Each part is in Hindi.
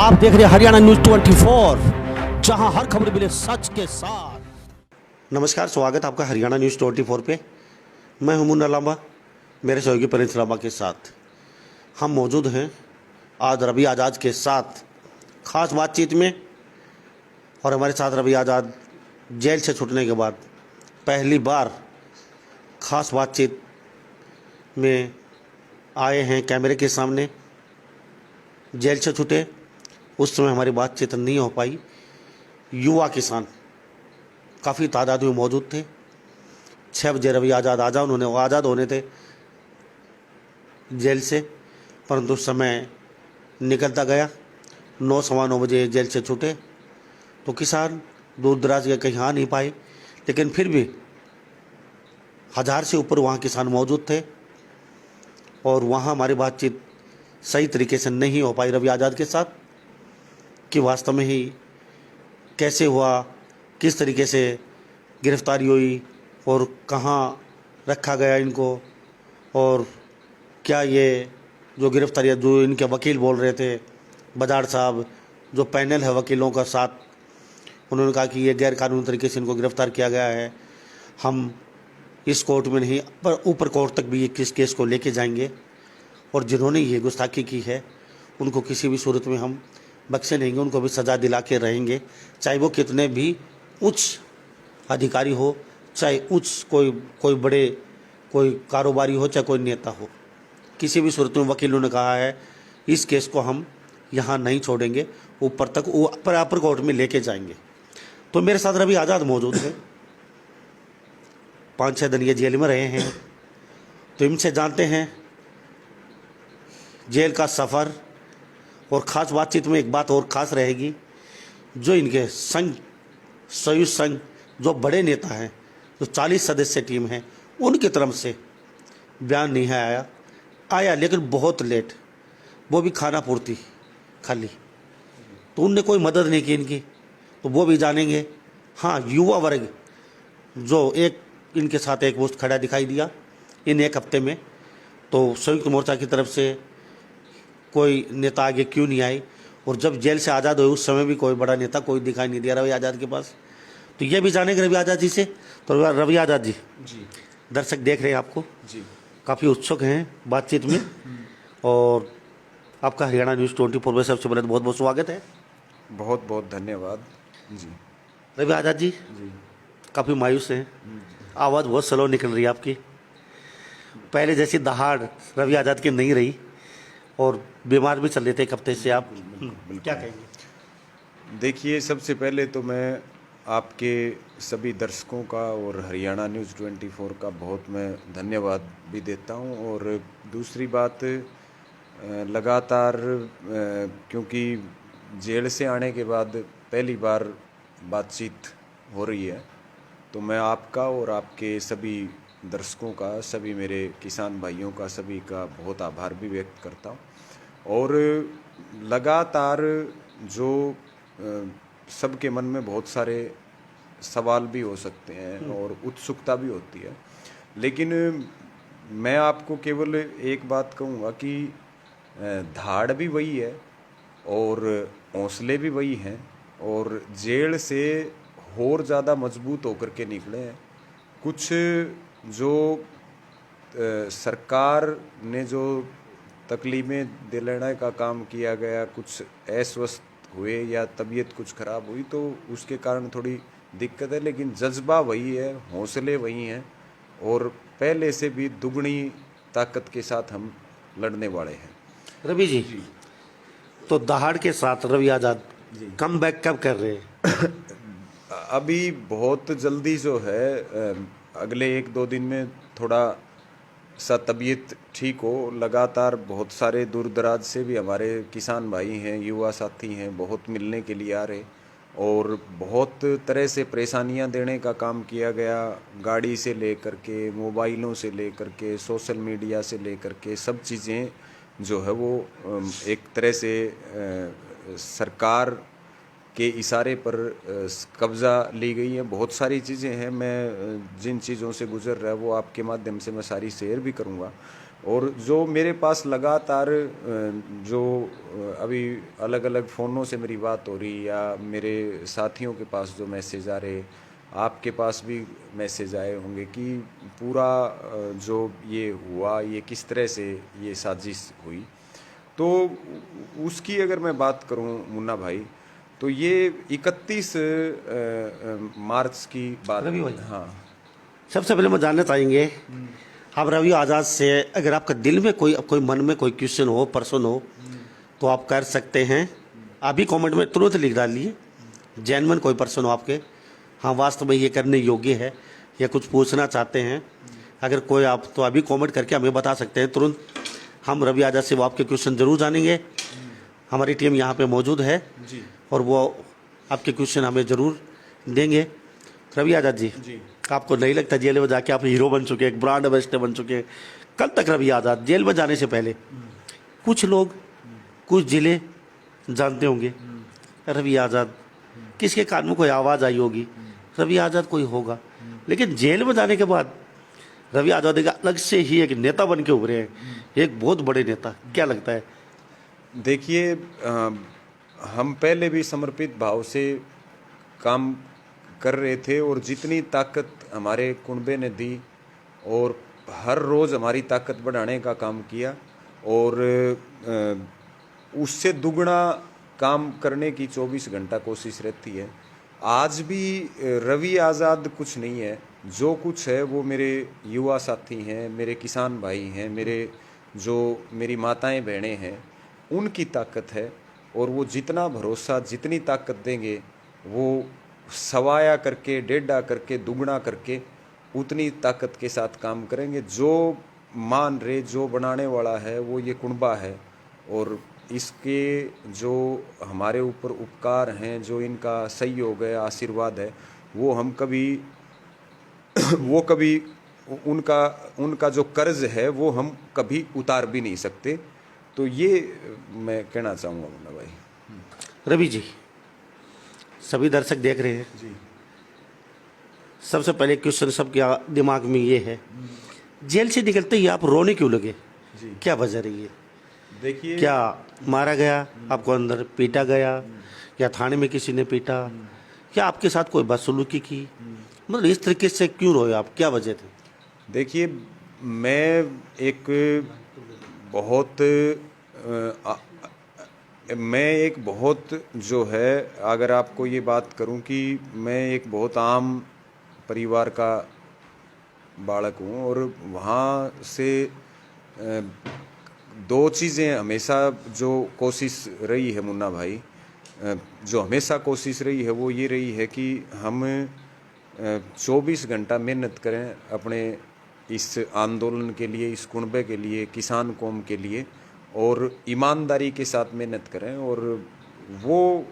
आप देख रहे हैं हरियाणा न्यूज 24, जहां हर खबर मिले सच के साथ। नमस्कार, स्वागत आपका हरियाणा न्यूज 24 पे। मैं हूं मुन्ना लांबा, मेरे सहयोगी प्रिंस लांबा के साथ हम मौजूद हैं आज रवि आज़ाद के साथ खास बातचीत में। और हमारे साथ रवि आज़ाद जेल से छूटने के बाद पहली बार खास बातचीत में आए हैं कैमरे के सामने। जेल से छूटे उस समय हमारी बातचीत नहीं हो पाई। युवा किसान काफ़ी तादाद में मौजूद थे। 6 बजे रवि आज़ाद उन्होंने आज़ाद होने थे जेल से, परंतु समय निकलता गया। 9 सवा 9 बजे जेल से छूटे तो किसान दूर दराज के कहीं आ नहीं पाए, लेकिन फिर भी 1000 से ऊपर वहाँ किसान मौजूद थे और वहाँ हमारी बातचीत सही तरीके से नहीं हो पाई रवि आज़ाद के साथ कि वास्तव में ही कैसे हुआ, किस तरीके से गिरफ्तारी हुई और कहाँ रखा गया इनको, और क्या ये जो गिरफ्तारियाँ जो इनके वकील बोल रहे थे बजाड़ साहब, जो पैनल है वकीलों का साथ, उन्होंने कहा कि ये गैर कानूनी तरीके से इनको गिरफ्तार किया गया है। हम इस कोर्ट में नहीं पर ऊपर कोर्ट तक भी इस केस को लेके जाएंगे और जिन्होंने ये गुस्ताखी की है उनको किसी भी सूरत में हम बख्शे नहीं, उनको भी सज़ा दिला के रहेंगे, चाहे वो कितने भी उच्च अधिकारी हो, चाहे उच्च कोई बड़े कोई कारोबारी हो, चाहे कोई नेता हो। किसी भी सूरत में वकीलों ने कहा है इस केस को हम यहाँ नहीं छोड़ेंगे, ऊपर तक अपर कोर्ट में लेके जाएंगे। तो मेरे साथ रवि आज़ाद मौजूद है, 5-6 दिन ये जेल में रहे हैं, तो इनसे जानते हैं जेल का सफ़र। और ख़ास बातचीत में एक बात और ख़ास रहेगी, जो इनके संघ संयुक्त संघ जो बड़े नेता हैं, जो 40 सदस्य टीम है, उनकी तरफ से बयान नहीं आया लेकिन बहुत लेट, वो भी खाना पूर्ति खाली, तो उनने कोई मदद नहीं की इनकी, तो वो भी जानेंगे। हाँ, युवा वर्ग जो एक इनके साथ एक वोस्ट खड़ा दिखाई दिया इन एक हफ्ते में, तो संयुक्त मोर्चा की तरफ से कोई नेता आगे क्यों नहीं आई, और जब जेल से आज़ाद हुए उस समय भी कोई बड़ा नेता कोई दिखाई नहीं दिया रवि आज़ाद के पास। तो ये भी जानेंगे रवि आज़ाद जी से। तो रवि आज़ाद जी, दर्शक देख रहे हैं आपको जी, काफ़ी उत्सुक हैं बातचीत में, और आपका हरियाणा न्यूज़ 24 में सबसे पहले बहुत बहुत स्वागत है। बहुत बहुत धन्यवाद जी। रवि आज़ाद जी काफ़ी मायूस हैं, आवाज़ बहुत स्लो निकल रही है आपकी, पहले जैसी दहाड़ रवि आज़ाद की नहीं रही, और बीमार भी चल रहे थे एक हफ्ते से आप, क्या कहेंगे? देखिए, सबसे पहले तो मैं आपके सभी दर्शकों का और हरियाणा न्यूज़ 24 का बहुत मैं धन्यवाद भी देता हूं। और दूसरी बात, लगातार क्योंकि जेल से आने के बाद पहली बार बातचीत हो रही है, तो मैं आपका और आपके सभी दर्शकों का, सभी मेरे किसान भाइयों का, सभी का बहुत आभार भी व्यक्त करता हूँ। और लगातार जो सबके मन में बहुत सारे सवाल भी हो सकते हैं और उत्सुकता भी होती है, लेकिन मैं आपको केवल एक बात कहूँगा कि धाड़ भी वही है और हौसले भी वही हैं, और जेल से और ज़्यादा मजबूत होकर के निकले हैं। कुछ जो सरकार ने जो तकलीफ़ें दिलाने का काम किया गया, कुछ अस्वस्थ हुए या तबीयत कुछ ख़राब हुई तो उसके कारण थोड़ी दिक्कत है, लेकिन जज्बा वही है, हौसले वही हैं, और पहले से भी दुगनी ताकत के साथ हम लड़ने वाले हैं। रवि जी, तो दहाड़ के साथ रवि आज़ाद कम बैक कब कर रहे हैं? अभी बहुत जल्दी जो है, अगले 1-2 दिन में थोड़ा सा तबीयत ठीक हो। लगातार बहुत सारे दूर दराज से भी हमारे किसान भाई हैं, युवा साथी हैं, बहुत मिलने के लिए आ रहे, और बहुत तरह से परेशानियां देने का काम किया गया, गाड़ी से लेकर के, मोबाइलों से लेकर के, सोशल मीडिया से लेकर के, सब चीज़ें जो है वो एक तरह से सरकार के इशारे पर कब्ज़ा ली गई है। बहुत सारी चीज़ें हैं, मैं जिन चीज़ों से गुजर रहा है वो आपके माध्यम से मैं सारी शेयर भी करूंगा। और जो मेरे पास लगातार जो अभी अलग अलग फ़ोनों से मेरी बात हो रही, या मेरे साथियों के पास जो मैसेज आ रहे, आपके पास भी मैसेज आए होंगे कि पूरा जो ये हुआ ये किस तरह से ये साजिश हुई, तो उसकी अगर मैं बात करूं मुन्ना भाई, तो ये 31 मार्च की बात। रवि भाई, हाँ सबसे पहले मैं जानना चाहेंगे, आप रवि आज़ाद से अगर आपका दिल में कोई मन में कोई क्वेश्चन हो, प्रश्न हो, तो आप कर सकते हैं। अभी कमेंट में तुरंत लिख डालिए, जेन्युइन कोई प्रश्न हो आपके, हाँ वास्तव में ये करने योग्य है या कुछ पूछना चाहते हैं, अगर कोई आप तो अभी कमेंट करके हमें बता सकते हैं तुरंत। हम रवि आज़ाद से वो आपके क्वेश्चन ज़रूर जानेंगे। हमारी टीम यहाँ पे मौजूद है जी और वो आपके क्वेश्चन हमें ज़रूर देंगे। रवि आज़ाद जी, आपको नहीं लगता जेल में जाके आप हीरो बन चुके हैं, एक ब्रांड एम्बेसडर बन चुके हैं? कल तक रवि आज़ाद जेल में जाने से पहले कुछ लोग, कुछ जिले जानते होंगे रवि आज़ाद, किसके कान में कोई आवाज़ आई होगी रवि आज़ाद कोई होगा, लेकिन जेल में जाने के बाद रवि आज़ाद एक अलग से ही एक नेता बन के उभरे हैं, एक बहुत बड़े नेता। क्या लगता है? देखिए, हम पहले भी समर्पित भाव से काम कर रहे थे, और जितनी ताकत हमारे कुनबे ने दी और हर रोज़ हमारी ताकत बढ़ाने का काम किया, और उससे दुगना काम करने की 24 घंटा कोशिश रहती है। आज भी रवि आज़ाद कुछ नहीं है, जो कुछ है वो मेरे युवा साथी हैं, मेरे किसान भाई हैं, मेरी माताएं बहनें हैं, उनकी ताकत है। और वो जितना भरोसा, जितनी ताकत देंगे, वो सवाया करके, डेढ़ा करके, दुगना करके उतनी ताकत के साथ काम करेंगे। जो मान रहे, जो बनाने वाला है वो ये कुनबा है, और इसके जो हमारे ऊपर उपकार हैं, जो इनका सहयोग है, आशीर्वाद है, वो हम कभी उनका जो कर्ज है वो हम कभी उतार भी नहीं सकते। तो ये मैं कहना चाहूँगा मुन्ना भाई। रवि जी, सभी दर्शक देख रहे हैं जी सबसे पहले क्वेश्चन सबके दिमाग में ये है, जेल से निकलते ही आप रोने क्यों लगे? जी क्या वजह रही है? देखिए, क्या मारा गया आपको, अंदर पीटा गया, या थाने में किसी ने पीटा, या आपके साथ कोई बदसलूकी की, मतलब इस तरीके से क्यों रोए आप, क्या वजह थी? देखिए, मैं एक बहुत जो है, अगर आपको ये बात करूं कि मैं एक बहुत आम परिवार का बालक हूं, और वहाँ से दो चीज़ें हमेशा जो कोशिश रही है मुन्ना भाई, जो हमेशा कोशिश रही है वो ये रही है कि हम 24 घंटा मेहनत करें अपने इस आंदोलन के लिए, इस कुनबे के लिए, किसान कौम के लिए, और ईमानदारी के साथ मेहनत करें। और वो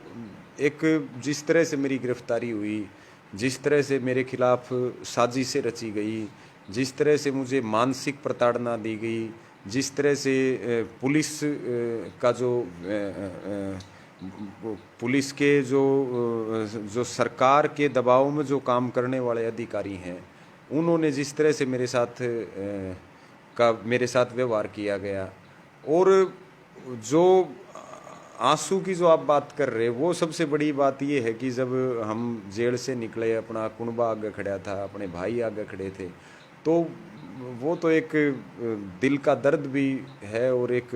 एक, जिस तरह से मेरी गिरफ्तारी हुई, जिस तरह से मेरे खिलाफ साजिशें रची गई, जिस तरह से मुझे मानसिक प्रताड़ना दी गई, जिस तरह से पुलिस का पुलिस के जो सरकार के दबाव में जो काम करने वाले अधिकारी हैं, उन्होंने जिस तरह से मेरे साथ व्यवहार किया गया, और जो आंसू की जो आप बात कर रहे हैं, वो सबसे बड़ी बात ये है कि जब हम जेल से निकले, अपना कुनबा आगे खड़ा था, अपने भाई आगे खड़े थे, तो वो तो एक दिल का दर्द भी है, और एक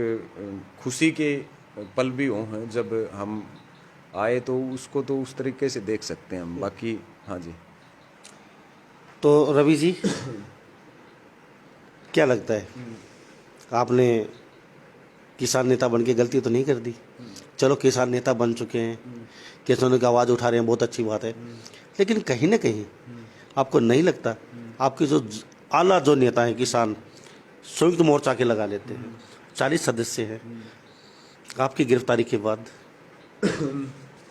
खुशी के पल भी हैं जब हम आए, तो उसको तो उस तरीके से देख सकते हैं हम। बाकी हाँ जी। तो रवि जी, क्या लगता है, आपने किसान नेता बन के गलती तो नहीं कर दी? चलो, किसान नेता बन चुके हैं, किसानों की आवाज़ उठा रहे हैं, बहुत अच्छी बात है, लेकिन कहीं ना कहीं आपको नहीं लगता आपके जो आला जो नेता हैं किसान, संयुक्त मोर्चा के लगा लेते हैं, 40 सदस्य हैं, आपकी गिरफ्तारी के बाद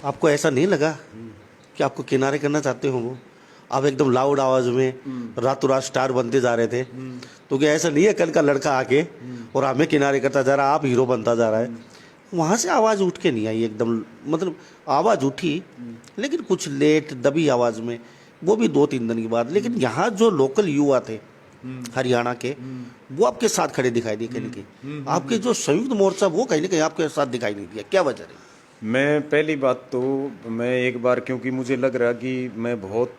आपको ऐसा नहीं लगा कि आपको किनारे करना चाहते हो वो? आप एकदम लाउड आवाज़ में रातों रात स्टार बनते जा रहे थे, तो क्या ऐसा नहीं है कल का लड़का आके और हमें किनारे करता जा रहा, आप हीरो बनता जा रहा है? वहाँ से आवाज़ उठ के नहीं आई एकदम, मतलब आवाज़ उठी लेकिन कुछ लेट, दबी आवाज़ में, वो भी 2-3 दिन के बाद। लेकिन यहाँ जो लोकल युवा थे, हरियाणा के, वो आपके साथ खड़े दिखाई दिए कहीं ना कहीं। आपके जो संयुक्त मोर्चा वो कहीं ना कहीं आपके साथ दिखाई नहीं दिया, क्या वजह रही? मैं पहली बात तो मैं एक बार, क्योंकि मुझे लग रहा कि मैं बहुत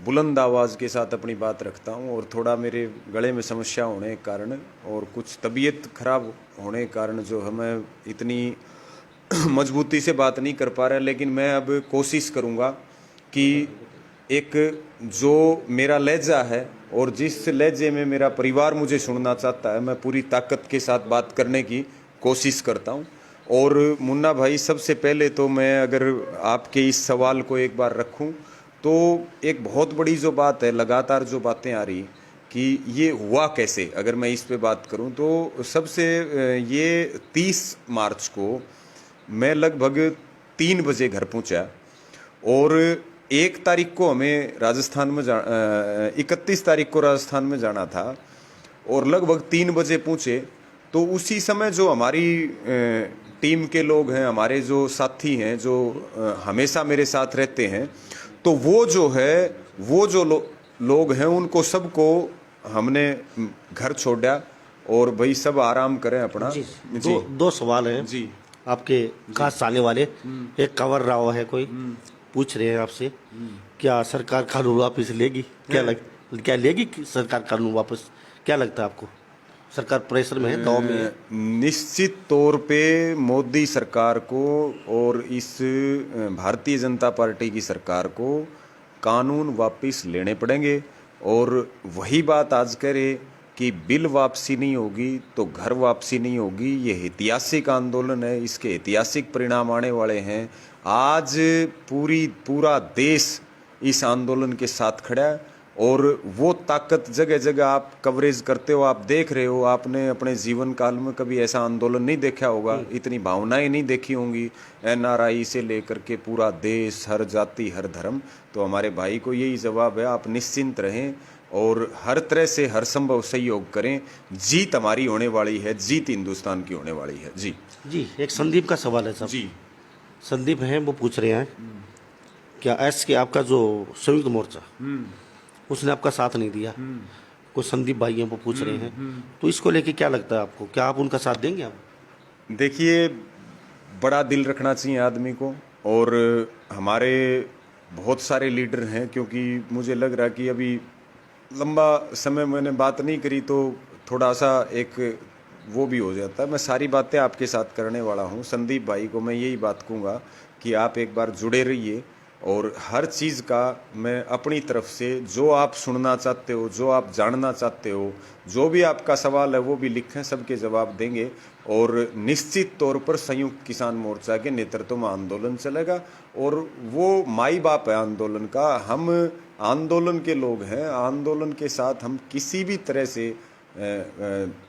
बुलंद आवाज़ के साथ अपनी बात रखता हूँ और थोड़ा मेरे गले में समस्या होने के कारण और कुछ तबीयत खराब होने के कारण जो है मैं इतनी मजबूती से बात नहीं कर पा रहा, लेकिन मैं अब कोशिश करूँगा कि एक जो मेरा लहजा है और जिस लहजे में मेरा परिवार मुझे सुनना चाहता है, मैं पूरी ताकत के साथ बात करने की कोशिश करता हूँ। और मुन्ना भाई, सबसे पहले तो मैं अगर आपके इस सवाल को एक बार रखूं तो एक बहुत बड़ी जो बात है, लगातार जो बातें आ रही कि ये हुआ कैसे, अगर मैं इस पे बात करूं तो सबसे ये 30 मार्च को मैं लगभग 3 बजे घर पहुंचा और 1 तारीख को हमें राजस्थान में 31 तारीख को राजस्थान में जाना था और लगभग 3 बजे पहुंचे। तो उसी समय जो हमारी टीम के लोग हैं, हमारे जो साथी हैं, जो हमेशा मेरे साथ रहते हैं, तो वो जो है वो जो लोग हैं उनको सबको हमने घर छोड़ा और भाई सब आराम करें अपना। जी, दो सवाल हैं जी आपके खास साले वाले। एक कंवर राव है, कोई पूछ रहे हैं आपसे, क्या सरकार कानून वापस लेगी? क्या लेगी सरकार कानून वापस? क्या लगता है आपको? सरकार प्रेशर में है, गांव में है? निश्चित तौर पे मोदी सरकार को और इस भारतीय जनता पार्टी की सरकार को कानून वापस लेने पड़ेंगे। और वही बात आज करे कि बिल वापसी नहीं होगी तो घर वापसी नहीं होगी। ये ऐतिहासिक आंदोलन है, इसके ऐतिहासिक परिणाम आने वाले हैं। आज पूरा देश इस आंदोलन के साथ खड़ा है और वो ताकत जगह जगह आप कवरेज करते हो, आप देख रहे हो। आपने अपने जीवन काल में कभी ऐसा आंदोलन नहीं देखा होगा, इतनी भावनाएं नहीं देखी होंगी, NRI से लेकर के पूरा देश, हर जाति, हर धर्म। तो हमारे भाई को यही जवाब है, आप निश्चिंत रहें और हर तरह से हर संभव सहयोग करें। जीत हमारी होने वाली है, जीत हिंदुस्तान की होने वाली है। जी जी, एक संदीप का सवाल है साहब। जी संदीप हैं, वो पूछ रहे हैं, क्या के आपका जो संयुक्त मोर्चा उसने आपका साथ नहीं दिया? कुछ संदीप भाई हैं, वो पूछ रहे हैं, तो इसको लेके क्या लगता है आपको? क्या आप उनका साथ देंगे? आप देखिए, बड़ा दिल रखना चाहिए आदमी को और हमारे बहुत सारे लीडर हैं, क्योंकि मुझे लग रहा कि अभी लंबा समय मैंने बात नहीं करी तो थोड़ा सा एक वो भी हो जाता है। मैं सारी बातें आपके साथ करने वाला हूँ। संदीप भाई को मैं यही बात कहूँगा कि आप एक बार जुड़े रहिए और हर चीज़ का मैं अपनी तरफ से जो आप सुनना चाहते हो, जो आप जानना चाहते हो, जो भी आपका सवाल है वो भी लिखें, सबके जवाब देंगे। और निश्चित तौर पर संयुक्त किसान मोर्चा के नेतृत्व में आंदोलन चलेगा और वो माई बाप है आंदोलन का। हम आंदोलन के लोग हैं, आंदोलन के साथ हम किसी भी तरह से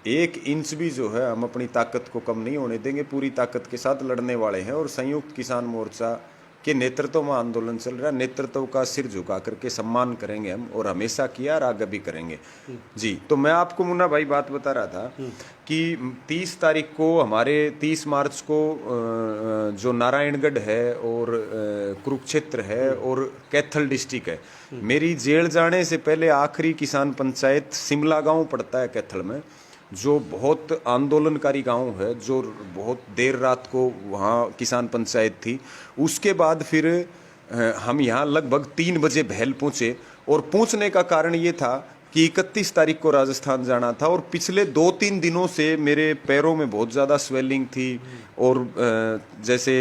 1 इंच भी जो है हम अपनी ताकत को कम नहीं होने देंगे, पूरी ताकत के साथ लड़ने वाले हैं। और संयुक्त किसान मोर्चा के नेतृत्व में आंदोलन चल रहा है, नेतृत्व का सिर झुका करके सम्मान करेंगे हम, और हमेशा किया और आगे भी करेंगे। जी, तो मैं आपको मुन्ना भाई बात बता रहा था कि 30 तारीख को हमारे 30 मार्च को जो नारायणगढ़ है और कुरुक्षेत्र है और कैथल डिस्ट्रिक्ट है, मेरी जेल जाने से पहले आखिरी किसान पंचायत शिमला गांव पड़ता है कैथल में, जो बहुत आंदोलनकारी गांव है, जो बहुत देर रात को वहाँ किसान पंचायत थी। उसके बाद फिर हम यहाँ लगभग 3 बजे भैल पहुँचे और पहुँचने का कारण ये था कि 31 तारीख को राजस्थान जाना था और पिछले 2-3 दिनों से मेरे पैरों में बहुत ज़्यादा स्वेलिंग थी और जैसे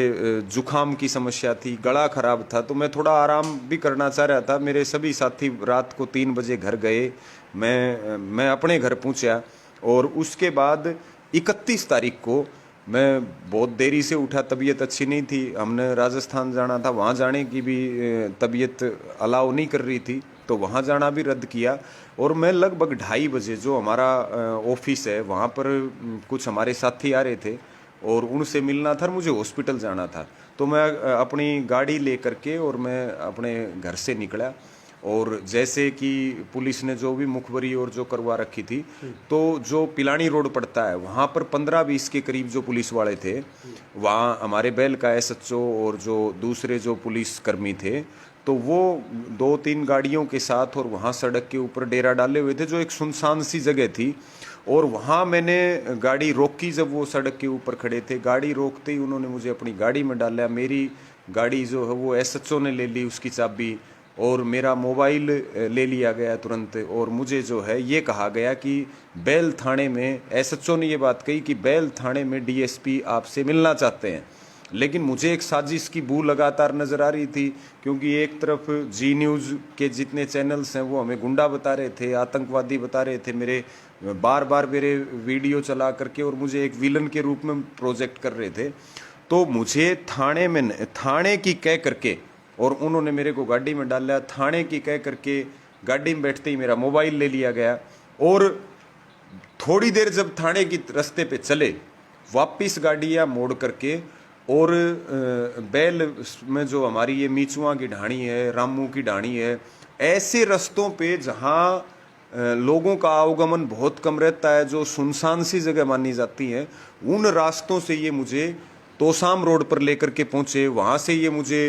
जुखाम की समस्या थी, गला खराब था, तो मैं थोड़ा आराम भी करना चाह रहा था। मेरे सभी साथी रात को 3 बजे घर गए, मैं अपने घर पहुँचा और उसके बाद 31 तारीख को मैं बहुत देरी से उठा, तबीयत अच्छी नहीं थी, हमने राजस्थान जाना था, वहाँ जाने की भी तबीयत अलाउ नहीं कर रही थी, तो वहाँ जाना भी रद्द किया। और मैं लगभग 2:30 बजे, जो हमारा ऑफिस है वहाँ पर कुछ हमारे साथी आ रहे थे और उनसे मिलना था, मुझे हॉस्पिटल जाना था, तो मैं अपनी गाड़ी ले करके और मैं अपने घर से निकला। और जैसे कि पुलिस ने जो भी मुखबरी और जो करवा रखी थी, तो जो पिलानी रोड पड़ता है वहाँ पर 15-20 के करीब जो पुलिस वाले थे, वहाँ हमारे बैल का SHO और जो दूसरे जो पुलिस कर्मी थे, तो वो 2-3 गाड़ियों के साथ और वहाँ सड़क के ऊपर डेरा डाले हुए थे, जो एक सुनसान सी जगह थी। और वहाँ मैंने गाड़ी रोकी, जब वो सड़क के ऊपर खड़े थे, गाड़ी रोकते ही उन्होंने मुझे अपनी गाड़ी में डाला। मेरी गाड़ी जो है वो एसएचओ ने ले ली, उसकी चाबी, और मेरा मोबाइल ले लिया गया तुरंत। और मुझे जो है ये कहा गया कि बैल थाने में, एसएचओ ने ये बात कही कि बैल थाने में डीएसपी आपसे मिलना चाहते हैं। लेकिन मुझे एक साजिश की बू लगातार नज़र आ रही थी, क्योंकि एक तरफ जी न्यूज़ के जितने चैनल्स हैं वो हमें गुंडा बता रहे थे, आतंकवादी बता रहे थे, मेरे बार बार मेरे वीडियो चला करके और मुझे एक विलन के रूप में प्रोजेक्ट कर रहे थे। तो मुझे थाने की कह करके, और उन्होंने मेरे को गाड़ी में डाला, थाने की कह करके गाड़ी में बैठते ही मेरा मोबाइल ले लिया गया। और थोड़ी देर जब थाने की रास्ते पे चले, वापिस गाड़ियाँ मोड़ करके, और बैल में जो हमारी ये मीचुआ की ढाणी है, रामू की ढाणी है, ऐसे रास्तों पे जहाँ लोगों का आवागमन बहुत कम रहता है, जो सुनसान सी जगह मानी जाती हैं, उन रास्तों से ये मुझे तोसाम रोड पर लेकर के पहुँचे। वहाँ से ये मुझे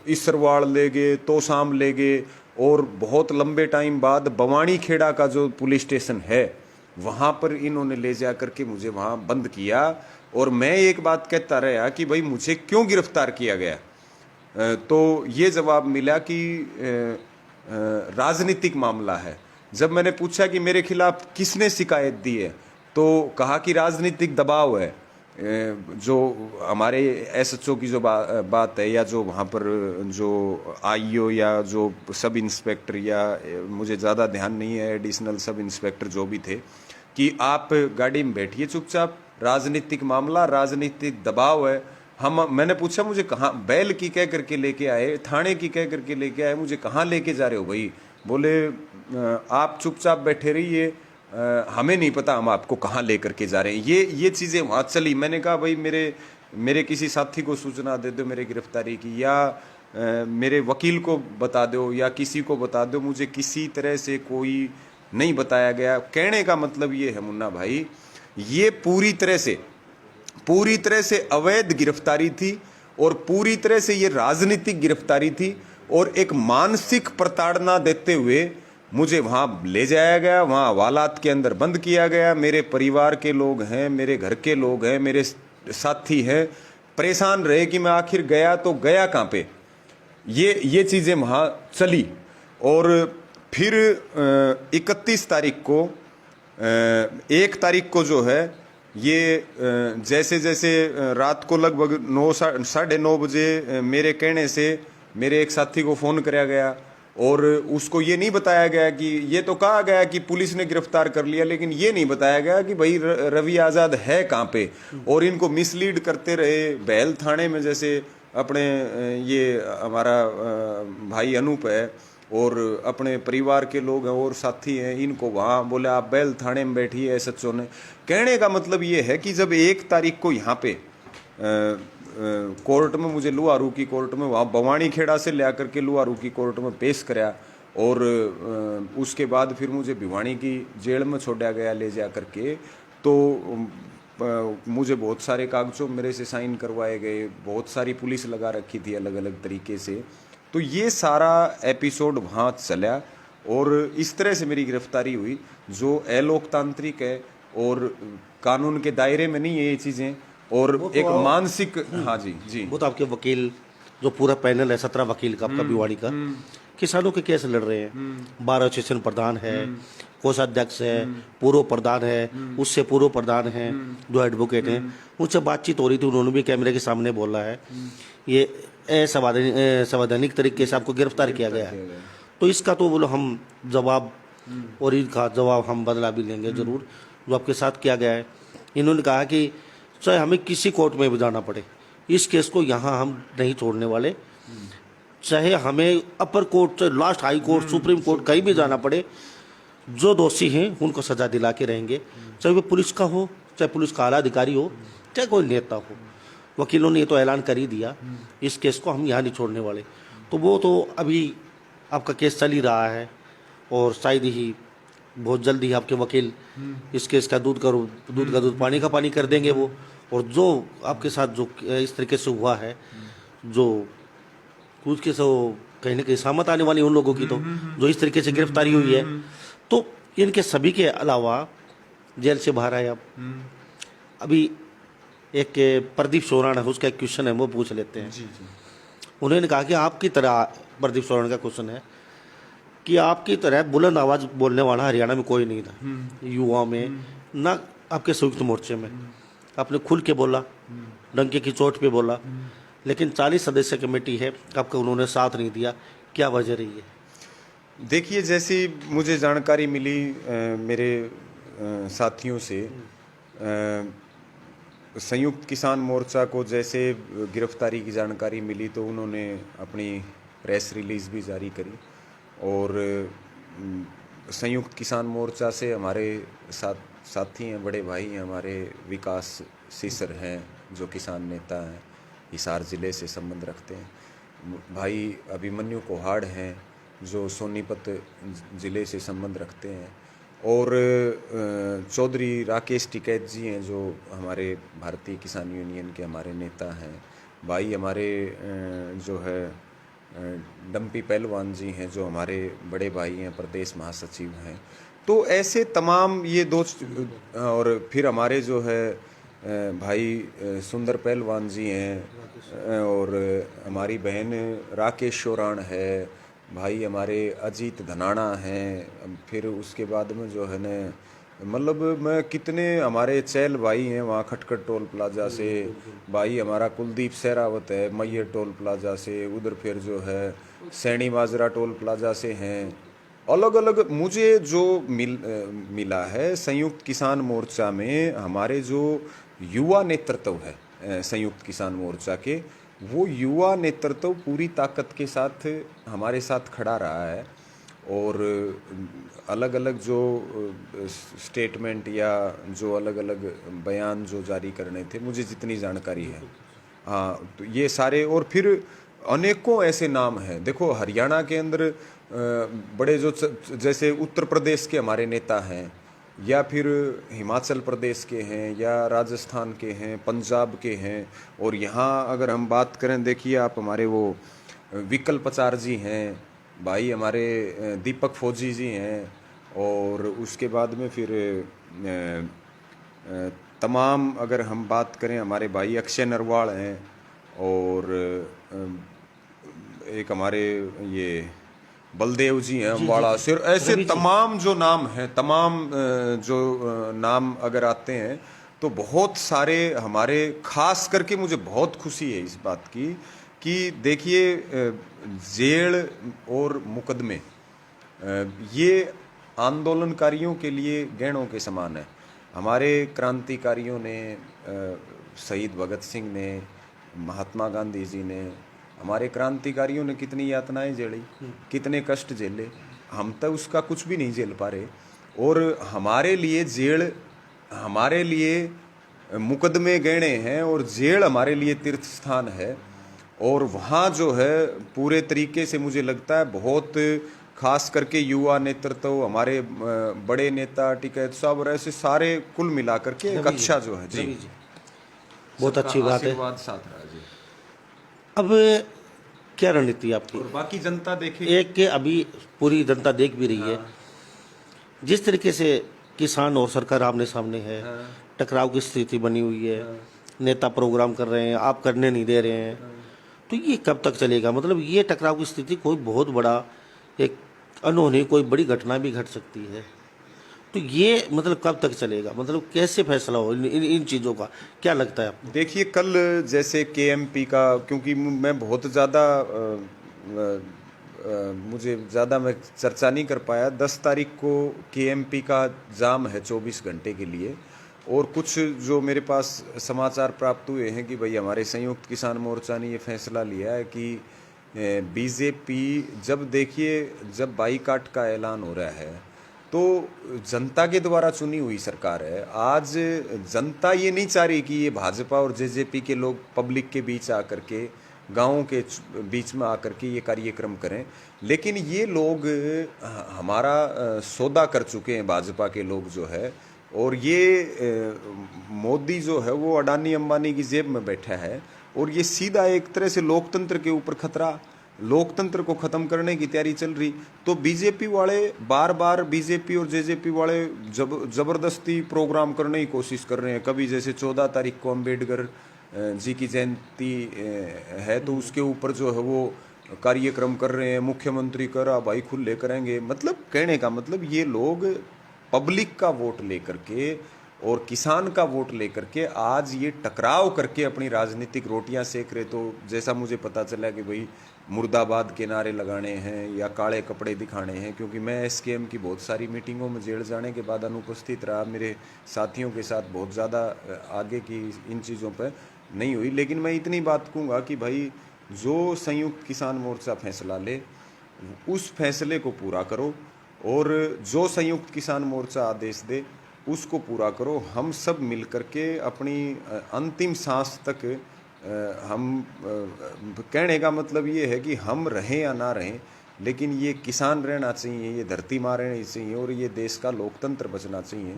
इसरवाड़ ले गए, तोसाम ले गए, और बहुत लंबे टाइम बाद बवानी खेड़ा का जो पुलिस स्टेशन है वहाँ पर इन्होंने ले जा करके मुझे वहाँ बंद किया। और मैं एक बात कहता रहा कि भाई मुझे क्यों गिरफ्तार किया गया, तो ये जवाब मिला कि राजनीतिक मामला है। जब मैंने पूछा कि मेरे खिलाफ किसने शिकायत दी है, तो कहा कि राजनीतिक दबाव है। जो हमारे एसएचओ की जो बात है, या जो वहाँ पर जो आईओ या जो सब इंस्पेक्टर, या मुझे ज़्यादा ध्यान नहीं है, एडिशनल सब इंस्पेक्टर जो भी थे, कि आप गाड़ी में बैठिए चुपचाप, राजनीतिक मामला, राजनीतिक दबाव है। मैंने पूछा मुझे कहाँ, बैल की कह करके लेके आए, थाने की कह करके लेके आए, मुझे कहाँ लेके जा रहे हो भाई? बोले आप चुपचाप बैठे रहिए, हमें नहीं पता हम आपको कहाँ लेकर के जा रहे हैं। ये चीज़ें वहाँ चली। मैंने कहा भाई मेरे किसी साथी को सूचना दे दो मेरे गिरफ्तारी की, या मेरे वकील को बता दो, या किसी को बता दो। मुझे किसी तरह से कोई नहीं बताया गया। कहने का मतलब ये है मुन्ना भाई, ये पूरी तरह से अवैध गिरफ्तारी थी, और पूरी तरह से ये राजनीतिक गिरफ्तारी थी, और एक मानसिक प्रताड़ना देते हुए मुझे वहाँ ले जाया गया, वहाँ हवालात के अंदर बंद किया गया। मेरे परिवार के लोग हैं, मेरे घर के लोग हैं, मेरे साथी हैं, परेशान रहे कि मैं आखिर गया तो गया कहाँ पे। ये चीज़ें वहाँ चली। और फिर 31 तारीख को, 1 तारीख को जो है ये जैसे जैसे रात को लगभग 9-9:30 बजे मेरे कहने से मेरे एक साथी को फ़ोन कराया गया, और उसको ये नहीं बताया गया कि, ये तो कहा गया कि पुलिस ने गिरफ्तार कर लिया, लेकिन ये नहीं बताया गया कि भाई रवि आज़ाद है कहाँ पे। और इनको मिसलीड करते रहे। बैल थाने में जैसे अपने ये हमारा भाई अनूप है, और अपने परिवार के लोग हैं और साथी हैं, इनको वहाँ बोले आप बैल थाने में बैठिए एसएचओ ने। कहने का मतलब ये है कि जब 1 तारीख को यहाँ पे कोर्ट में मुझे लुहारू की कोर्ट में, वहाँ बवानी खेड़ा से ले आकर के लुहारू की कोर्ट में पेश कराया, और उसके बाद फिर मुझे भिवानी की जेल में छोड़ा गया ले जा करके। तो मुझे बहुत सारे कागजों मेरे से साइन करवाए गए, बहुत सारी पुलिस लगा रखी थी अलग अलग तरीके से। तो ये सारा एपिसोड वहाँ चला, और इस तरह से मेरी गिरफ्तारी हुई, जो अलोकतांत्रिक है और कानून के दायरे में नहीं है ये चीज़ें, और तो एक मानसिक। हाँ जी। वो तो आपके वकील, जो पूरा पैनल है 17 वकील का आपका भिवाड़ी का, किसानों के केस लड़ रहे हैं। 12 सेशन प्रधान है, कोषाध्यक्ष है, पूर्व प्रधान है, उससे पूर्व प्रधान है, जो एडवोकेट हैं, उनसे बातचीत हो रही थी। उन्होंने भी कैमरे के सामने बोला है ये असंवैधानिक तरीके से आपको गिरफ्तार किया गया है। तो इसका तो बोलो हम जवाब, और इनका जवाब हम बदला भी लेंगे ज़रूर, जो आपके साथ किया गया है। इन्होंने कहा कि चाहे हमें किसी कोर्ट में भी जाना पड़े, इस केस को यहाँ हम नहीं छोड़ने वाले, चाहे हमें अपर कोर्ट, चाहे last high court, supreme court, कहीं भी जाना पड़े, जो दोषी हैं उनको सज़ा दिला के रहेंगे, चाहे वो पुलिस का हो, चाहे पुलिस का आला अधिकारी हो, चाहे कोई नेता हो। वकीलों ने ये तो ऐलान कर ही दिया, इस केस को हम यहाँ नहीं छोड़ने वाले। तो वो तो अभी आपका केस चल ही रहा है, और शायद ही बहुत जल्दी आपके वकील इस केस का दूध का दूध पानी का पानी कर देंगे वो। और जो आपके साथ जो इस तरीके से हुआ है, जो कूद के सो कहीं ना कहीं सहमत आने वाली उन लोगों की, तो जो इस तरीके से गिरफ्तारी हुई है। तो इनके सभी के अलावा जेल से बाहर आए अब, अभी एक प्रदीप सोराण है, उसका एक क्वेश्चन है, वो पूछ लेते हैं। जी जी। उन्होंने कहा कि आपकी तरह, प्रदीप सोराण का क्वेश्चन है कि आपकी तरह बुलंद आवाज़ बोलने वाला हरियाणा में कोई नहीं था, युवा में ना आपके संयुक्त मोर्चे में। आपने खुल के बोला, डंके की चोट पे बोला, लेकिन 40 सदस्य कमेटी है, आपका उन्होंने साथ नहीं दिया, क्या वजह रही है? देखिए, जैसी मुझे जानकारी मिली मेरे साथियों से, संयुक्त किसान मोर्चा को जैसे गिरफ्तारी की जानकारी मिली तो उन्होंने अपनी प्रेस रिलीज़ भी जारी करी। और संयुक्त किसान मोर्चा से हमारे साथी हैं, बड़े भाई हैं हमारे, विकास सीसर हैं जो किसान नेता हैं, हिसार ज़िले से संबंध रखते हैं। भाई अभिमन्यु कोहाड़ हैं जो सोनीपत ज़िले से संबंध रखते हैं। और चौधरी राकेश टिकैत जी हैं जो हमारे भारतीय किसान यूनियन के हमारे नेता हैं। भाई हमारे जो है डम्पी पहलवान जी हैं जो हमारे बड़े भाई हैं, प्रदेश महासचिव हैं। तो ऐसे तमाम ये दो, और फिर हमारे जो है भाई सुंदर पहलवान जी हैं, और हमारी बहन राकेश शोराण है, भाई हमारे अजीत धनाना हैं। फिर उसके बाद में जो है न, मतलब मैं कितने हमारे चैल भाई हैं वहाँ खटखट टोल प्लाजा से, भाई हमारा कुलदीप सहरावत है मैयर टोल प्लाजा से, उधर फिर जो है सैनी माजरा टोल प्लाजा से हैं। अलग अलग मुझे जो मिला है संयुक्त किसान मोर्चा में, हमारे जो युवा नेतृत्व है संयुक्त किसान मोर्चा के, वो युवा नेतृत्व पूरी ताकत के साथ हमारे साथ खड़ा रहा है। और अलग अलग जो स्टेटमेंट या जो अलग अलग बयान जो जारी करने थे, मुझे जितनी जानकारी है, हाँ, तो ये सारे, और फिर अनेकों ऐसे नाम हैं। देखो हरियाणा के अंदर बड़े जो जैसे उत्तर प्रदेश के हमारे नेता हैं, या फिर हिमाचल प्रदेश के हैं, या राजस्थान के हैं, पंजाब के हैं। और यहाँ अगर हम बात करें, देखिए आप, हमारे वो विकल्प आचार्य जी हैं, भाई हमारे दीपक फौजी जी हैं, और उसके बाद में फिर तमाम अगर हम बात करें, हमारे भाई अक्षय नरवाल हैं, और एक हमारे ये बलदेव जी हैं अम्बाड़ा से। ऐसे तमाम जो नाम हैं, तमाम जो नाम अगर आते हैं तो बहुत सारे हमारे, खास करके मुझे बहुत खुशी है इस बात की कि देखिए जेल और मुकदमे ये आंदोलनकारियों के लिए गहनों के समान है। हमारे क्रांतिकारियों ने, शहीद भगत सिंह ने, महात्मा गांधी जी ने, हमारे क्रांतिकारियों ने कितनी यातनाएं झेली, कितने कष्ट झेले, हम तो उसका कुछ भी नहीं झेल पा रहे। और हमारे लिए जेल, हमारे लिए मुकदमे गहने हैं, और जेल हमारे लिए तीर्थ स्थान है। और वहाँ जो है पूरे तरीके से मुझे लगता है बहुत, खास करके युवा नेतृत्व, हमारे बड़े नेता टिकैत साहब और ऐसे सारे कुल मिला करके एक अच्छा जो है जी, बहुत अच्छी बात है। आशीर्वाद साथ रहा जी। अब क्या रणनीति आपकी? और बाकी जनता देखे, एक के अभी पूरी जनता देख भी रही है जिस तरीके से किसान और सरकार आमने सामने है, टकराव की स्थिति बनी हुई है, नेता प्रोग्राम कर रहे हैं, आप करने नहीं दे रहे हैं, तो ये कब तक चलेगा? मतलब ये टकराव की स्थिति कोई बहुत बड़ा, एक अनहोनी, कोई बड़ी घटना भी घट सकती है, तो ये मतलब कब तक चलेगा? मतलब कैसे फैसला हो इन चीज़ों का, क्या लगता है आपको? देखिए कल जैसे केएमपी का, क्योंकि मैं बहुत ज़्यादा मुझे ज़्यादा मैं चर्चा नहीं कर पाया, 10 तारीख को केएमपी का जाम है 24 घंटे के लिए। और कुछ जो मेरे पास समाचार प्राप्त हुए हैं कि भाई हमारे संयुक्त किसान मोर्चा ने ये फैसला लिया है कि बीजेपी, जब देखिए जब बाईकाट का ऐलान हो रहा है तो जनता के द्वारा चुनी हुई सरकार है। आज जनता ये नहीं चाह रही कि ये भाजपा और जेजेपी के लोग पब्लिक के बीच आकर के, गाँवों के बीच में आकर के ये कार्यक्रम करें, लेकिन ये लोग हमारा सौदा कर चुके हैं, भाजपा के लोग जो है। और ये मोदी जो है वो अडानी अंबानी की जेब में बैठा है, और ये सीधा एक तरह से लोकतंत्र के ऊपर खतरा लोकतंत्र को खत्म करने की तैयारी चल रही। तो बीजेपी वाले बार बार, बीजेपी और जेजेपी वाले जबरदस्ती प्रोग्राम करने की कोशिश कर रहे हैं। कभी जैसे 14 तारीख को अम्बेडकर जी की जयंती है तो उसके ऊपर जो है वो कार्यक्रम कर रहे हैं, मुख्यमंत्री करा भाई खुले करेंगे। मतलब कहने का मतलब ये लोग पब्लिक का वोट लेकर के और किसान का वोट लेकर के आज ये टकराव करके अपनी राजनीतिक रोटियां सेक रहे। तो जैसा मुझे पता चला कि भाई मुर्दाबाद के नारे लगाने हैं या काले कपड़े दिखाने हैं, क्योंकि मैं एसकेएम की बहुत सारी मीटिंगों में जेल जाने के बाद अनुपस्थित रहा, मेरे साथियों के साथ बहुत ज़्यादा आगे की इन चीज़ों पर नहीं हुई। लेकिन मैं इतनी बात कहूँगा कि भाई जो संयुक्त किसान मोर्चा फैसला ले उस फैसले को पूरा करो, और जो संयुक्त किसान मोर्चा आदेश दे उसको पूरा करो। हम सब मिलकर के अपनी अंतिम सांस तक हम कहने का मतलब ये है कि हम रहें या ना रहें, लेकिन ये किसान रहना चाहिए, ये धरती माँ रहनी चाहिए, और ये देश का लोकतंत्र बचना चाहिए।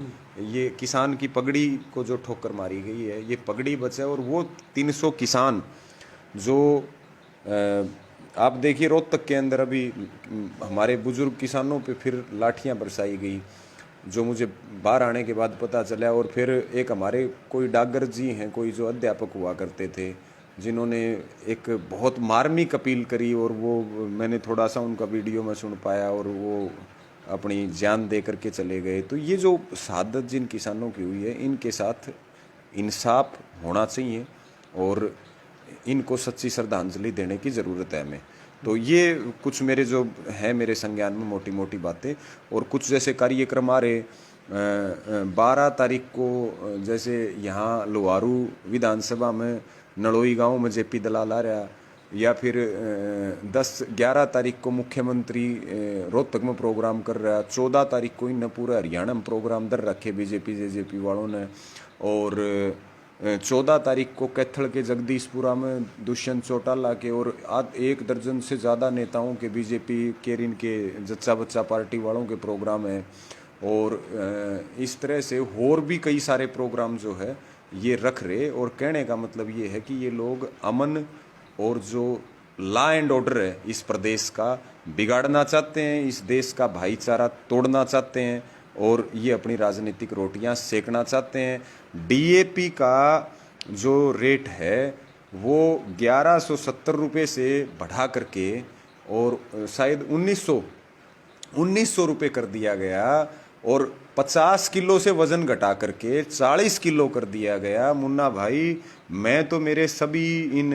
ये किसान की पगड़ी को जो ठोकर मारी गई है, ये पगड़ी बचे। और वो 300 किसान जो आप देखिए रोहतक के अंदर अभी हमारे बुजुर्ग किसानों पे फिर लाठियां बरसाई गई, जो मुझे बाहर आने के बाद पता चला। और फिर एक हमारे कोई डागर जी हैं, कोई जो अध्यापक हुआ करते थे, जिन्होंने एक बहुत मार्मिक अपील करी, और वो मैंने थोड़ा सा उनका वीडियो में सुन पाया, और वो अपनी जान दे करके चले गए। तो ये जो शहादत जिन किसानों की हुई है, इनके साथ इंसाफ होना चाहिए और इनको सच्ची श्रद्धांजलि देने की ज़रूरत है हमें। तो ये कुछ मेरे जो है मेरे संज्ञान में मोटी मोटी बातें। और कुछ जैसे कार्यक्रम आ रहे 12 तारीख को, जैसे यहाँ लोहारू विधानसभा में नड़ोई गांव में जेपी दलाल आ रहा, या फिर 10-11 तारीख को मुख्यमंत्री रोहतक में प्रोग्राम कर रहा, 14 तारीख को इन पूरे हरियाणा में प्रोग्राम दर रखे बीजेपी जेजेपी वालों ने, और 14 तारीख को कैथल के जगदीशपुरा में दुष्यंत चौटाला के और 1 दर्जन से ज़्यादा नेताओं के बीजेपी केरिन के जच्चा बच्चा पार्टी वालों के प्रोग्राम है। और इस तरह से और भी कई सारे प्रोग्राम जो है ये रख रहे। और कहने का मतलब ये है कि ये लोग अमन और जो लॉ एंड ऑर्डर है इस प्रदेश का बिगाड़ना चाहते हैं, इस देश का भाईचारा तोड़ना चाहते हैं, और ये अपनी राजनीतिक रोटियां सेकना चाहते हैं। डीएपी का जो रेट है वो 1170 रुपये से बढ़ा करके और शायद 1900 रुपये कर दिया गया, और 50 किलो से वज़न घटा करके 40 किलो कर दिया गया। मुन्ना भाई, मैं तो मेरे सभी इन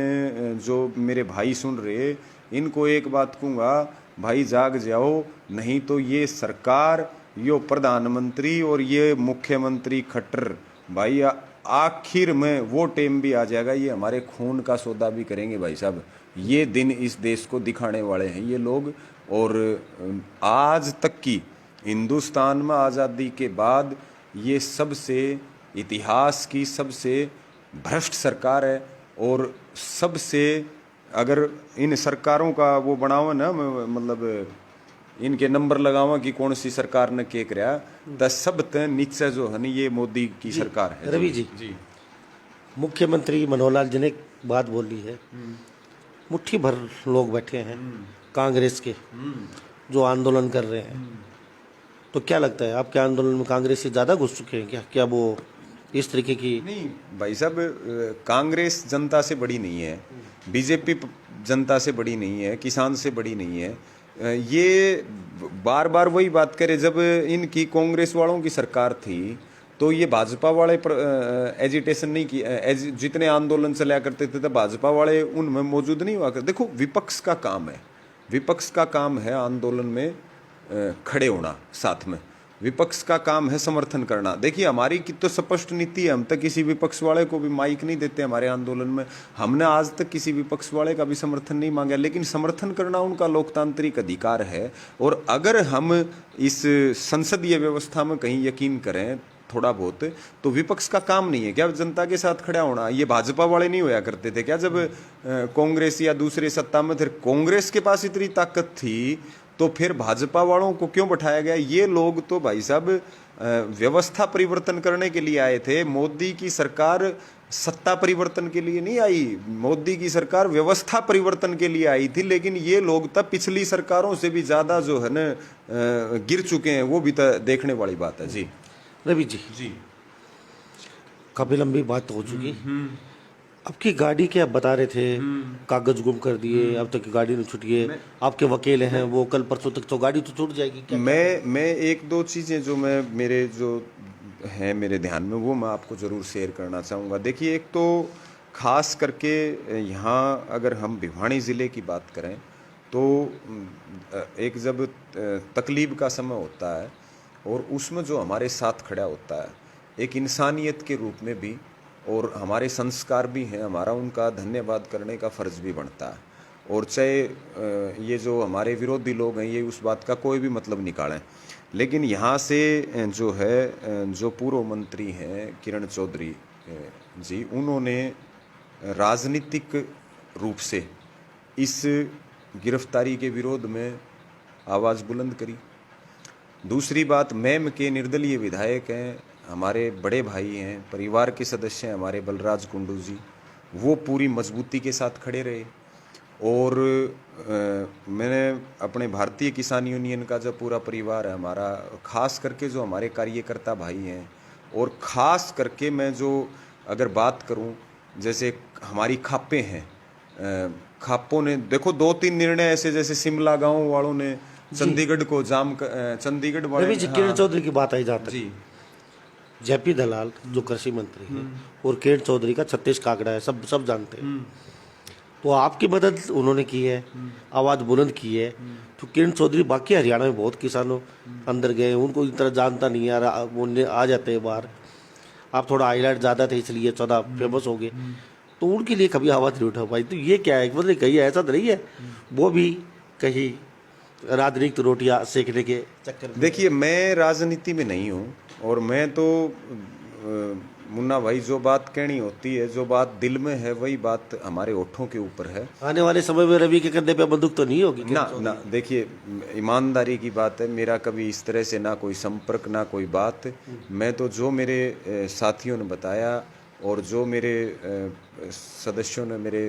जो मेरे भाई सुन रहे, इनको एक बात कहूँगा, भाई जाग जाओ, नहीं तो ये सरकार, यो प्रधानमंत्री और ये मुख्यमंत्री खट्टर भाई आखिर में वो टाइम भी आ जाएगा, ये हमारे खून का सौदा भी करेंगे भाई साहब। ये दिन इस देश को दिखाने वाले हैं ये लोग। और आज तक की हिंदुस्तान में आज़ादी के बाद ये सबसे इतिहास की सबसे भ्रष्ट सरकार है। और सबसे अगर इन सरकारों का वो बनाओ ना, मतलब इनके नंबर लगावा कि कौन सी सरकार ने के कराया, तो सब नीचे जो है ना ये मोदी की सरकार है। रवि जी, मुख्यमंत्री मनोहर लाल जी ने एक बात बोली है, मुट्ठी भर लोग बैठे हैं कांग्रेस के जो आंदोलन कर रहे हैं, तो क्या लगता है आपके आंदोलन में कांग्रेस से ज़्यादा घुस चुके हैं क्या वो इस तरीके की? नहीं भाई साहब, कांग्रेस जनता से बड़ी नहीं है, बीजेपी जनता से बड़ी नहीं है, किसान से बड़ी नहीं है। ये बार बार वही बात करे, जब इनकी कांग्रेस वालों की सरकार थी तो ये भाजपा वाले एजिटेशन नहीं की, जितने आंदोलन चलाया करते थे तो भाजपा वाले उनमें मौजूद नहीं हुआ करते। देखो विपक्ष का काम है, विपक्ष का काम है आंदोलन में खड़े होना, साथ में विपक्ष का काम है समर्थन करना। देखिए हमारी की तो स्पष्ट नीति है, हम तक किसी विपक्ष वाले को भी माइक नहीं देते हमारे आंदोलन में। हमने आज तक किसी विपक्ष वाले का भी समर्थन नहीं मांगा, लेकिन समर्थन करना उनका लोकतांत्रिक अधिकार है। और अगर हम इस संसदीय व्यवस्था में कहीं यकीन करें थोड़ा बहुत, तो विपक्ष का काम नहीं है क्या जनता के साथ खड़ा होना? ये भाजपा वाले नहीं होया करते थे क्या जब कांग्रेस या दूसरे सत्ता में थे? कांग्रेस के पास इतनी ताकत थी तो फिर भाजपा वालों को क्यों बैठाया गया? ये लोग तो भाई साहब व्यवस्था परिवर्तन करने के लिए आए थे। मोदी की सरकार सत्ता परिवर्तन के लिए नहीं आई, मोदी की सरकार व्यवस्था परिवर्तन के लिए आई थी। लेकिन ये लोग तब पिछली सरकारों से भी ज्यादा जो है ना गिर चुके हैं, वो भी देखने वाली बात है। जी रवि जी काफी लंबी बात हो चुकी। अब की गाड़ी के आप बता रहे थे कागज गुम कर दिए, अब तक गाड़ी नहीं छूटी है, आपके वकील हैं वो कल परसों तक तो गाड़ी तो छूट जाएगी क्या? मैं एक दो चीजें जो है मेरे ध्यान में, वो मैं आपको ज़रूर शेयर करना चाहूँगा। देखिए, एक तो ख़ास करके यहाँ अगर हम भिवानी ज़िले की बात करें तो एक जब तकलीब का समय होता है और उसमें जो हमारे साथ खड़ा होता है एक इंसानियत के रूप में भी, और हमारे संस्कार भी हैं, हमारा उनका धन्यवाद करने का फ़र्ज़ भी बनता है। और चाहे ये जो हमारे विरोधी लोग हैं ये उस बात का कोई भी मतलब निकालें, लेकिन यहाँ से जो है जो पूर्व मंत्री हैं किरण चौधरी जी, उन्होंने राजनीतिक रूप से इस गिरफ्तारी के विरोध में आवाज़ बुलंद करी। दूसरी बात, मैम के निर्दलीय विधायक हैं, हमारे बड़े भाई हैं, परिवार के सदस्य हैं हमारे बलराज कुंडू जी, वो पूरी मजबूती के साथ खड़े रहे। और मैंने अपने भारतीय किसान यूनियन का जो पूरा परिवार है हमारा, ख़ास करके जो हमारे कार्यकर्ता भाई हैं, और ख़ास करके मैं जो अगर बात करूं, जैसे हमारी खापें हैं, खापों ने देखो 2-3 निर्णय ऐसे, जैसे शिमला गांव वालों ने चंडीगढ़ को चंडीगढ़ वाले किरण चौधरी की बात आई जाती जी, जेपी दलाल जो कृषि मंत्री हैं और किरण चौधरी का 36 काकड़ा है, सब जानते हैं। तो आपकी मदद उन्होंने की है, आवाज़ बुलंद की है। तो किरण चौधरी बाकी हरियाणा में बहुत किसानों अंदर गए, उनको इस तरह जानता नहीं आ रहा, वो आ जाते हैं बाहर। आप थोड़ा हाईलाइट ज़्यादा थे इसलिए 14 फेमस हो गए, तो उनके लिए कभी आवाज़ नहीं उठा पाई। तो ये क्या है, मतलब कहीं ऐसा तो नहीं है वो भी कहीं राजनीतिक रोटियां सेकने के चक्कर में? देखिए, मैं राजनीति में नहीं हूँ, और मैं तो मुन्ना भाई, जो बात कहनी होती है, जो बात दिल में है, वही बात हमारे होठों के ऊपर है। आने वाले समय में रवि के कंधे पे बंदूक तो नहीं होगी ना। देखिए, ईमानदारी की बात है, मेरा कभी इस तरह से ना कोई संपर्क, ना कोई बात। मैं तो जो मेरे साथियों ने बताया और जो मेरे सदस्यों ने, मेरे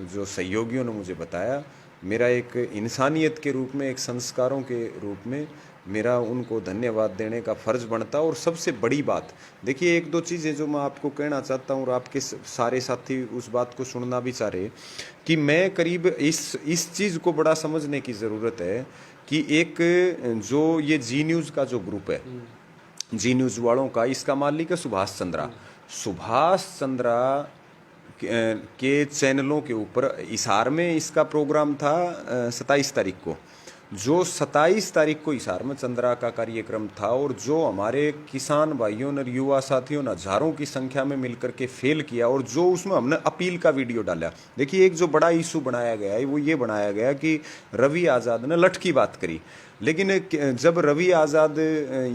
जो सहयोगियों ने मुझे बताया, मेरा एक इंसानियत के रूप में, एक संस्कारों के रूप में मेरा उनको धन्यवाद देने का फ़र्ज़ बनता। और सबसे बड़ी बात, देखिए, एक दो चीज़ें जो मैं आपको कहना चाहता हूँ और आपके सारे साथी उस बात को सुनना भी चाह रहे, कि मैं करीब इस चीज़ को बड़ा समझने की ज़रूरत है कि एक जो ये जी न्यूज़ का जो ग्रुप है, जी न्यूज़ वालों का, इसका मालिक है सुभाष चंद्रा के चैनलों के ऊपर हिसार में इसका प्रोग्राम था 27 तारीख को। जो 27 तारीख को हिसार में चंद्रा का कार्यक्रम था, और जो हमारे किसान भाइयों ने, युवा साथियों ने हजारों की संख्या में मिलकर के फेल किया, और जो उसमें हमने अपील का वीडियो डाला। देखिए, एक जो बड़ा इशू बनाया गया है वो ये बनाया गया कि रवि आज़ाद ने लठ की बात करी, लेकिन जब रवि आज़ाद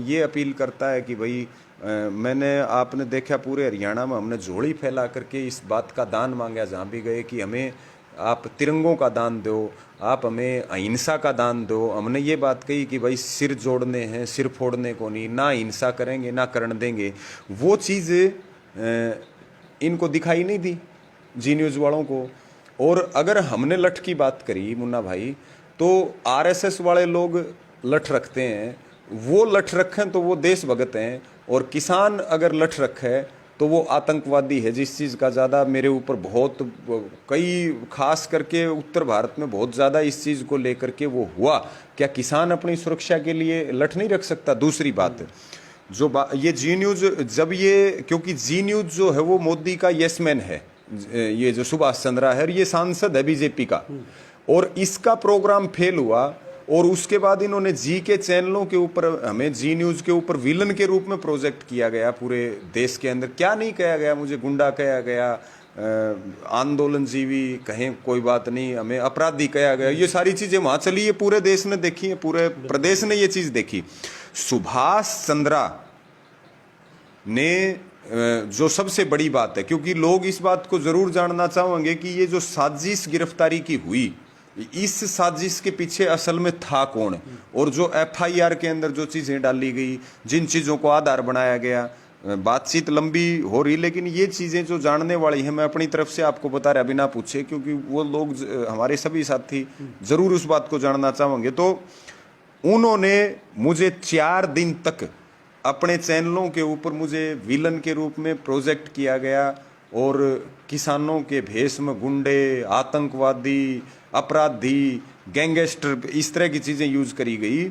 ये अपील करता है कि भाई मैंने, आपने देखा पूरे हरियाणा में हमने झोली फैला करके इस बात का दान मांगा जहाँ भी गए कि हमें आप तिरंगों का दान दो, आप हमें अहिंसा का दान दो। हमने ये बात कही कि भाई सिर जोड़ने हैं, सिर फोड़ने को नहीं, ना हिंसा करेंगे ना करण देंगे। वो चीज़ इनको दिखाई नहीं दी, जी न्यूज़ वालों को। और अगर हमने लठ की बात करी मुन्ना भाई, तो आरएसएस वाले लोग लठ रखते हैं, वो लठ रखें तो वो देशभगत हैं, और किसान अगर लठ रखे तो वो आतंकवादी है। जिस चीज़ का ज़्यादा मेरे ऊपर बहुत कई, खास करके उत्तर भारत में बहुत ज़्यादा इस चीज़ को लेकर के वो हुआ, क्या किसान अपनी सुरक्षा के लिए लठ नहीं रख सकता? दूसरी बात, ये जी न्यूज़ जब ये, क्योंकि जी न्यूज़ जो है वो मोदी का यस-मैन है, ये जो सुभाष चंद्रा है, ये सांसद है बीजेपी का, और इसका प्रोग्राम फेल हुआ, और उसके बाद इन्होंने जी के चैनलों के ऊपर, हमें जी न्यूज़ के ऊपर विलन के रूप में प्रोजेक्ट किया गया पूरे देश के अंदर। क्या नहीं कहा गया, मुझे गुंडा कहा गया, आंदोलनजीवी कहें कोई बात नहीं, हमें अपराधी कहा गया, ये सारी चीज़ें वहाँ चली है, पूरे देश ने देखी है, पूरे प्रदेश ने ये चीज़ देखी। सुभाष चंद्रा ने जो सबसे बड़ी बात है, क्योंकि लोग इस बात को ज़रूर जानना चाहेंगे कि ये जो साजिश गिरफ्तारी की हुई, इस साजिश के पीछे असल में था कौन, और जो एफआईआर के अंदर जो चीजें डाली गई, जिन चीजों को आधार बनाया गया, बातचीत लंबी हो रही, लेकिन ये चीजें जो जानने वाली हैं मैं अपनी तरफ से आपको बता रहा बिना पूछे, क्योंकि वो लोग हमारे सभी साथी जरूर उस बात को जानना चाहेंगे। तो उन्होंने मुझे 4 दिन तक अपने चैनलों के ऊपर मुझे विलन के रूप में प्रोजेक्ट किया गया, और किसानों के भेष में गुंडे, आतंकवादी, अपराधी, गैंगस्टर, इस तरह की चीजें यूज करी गई।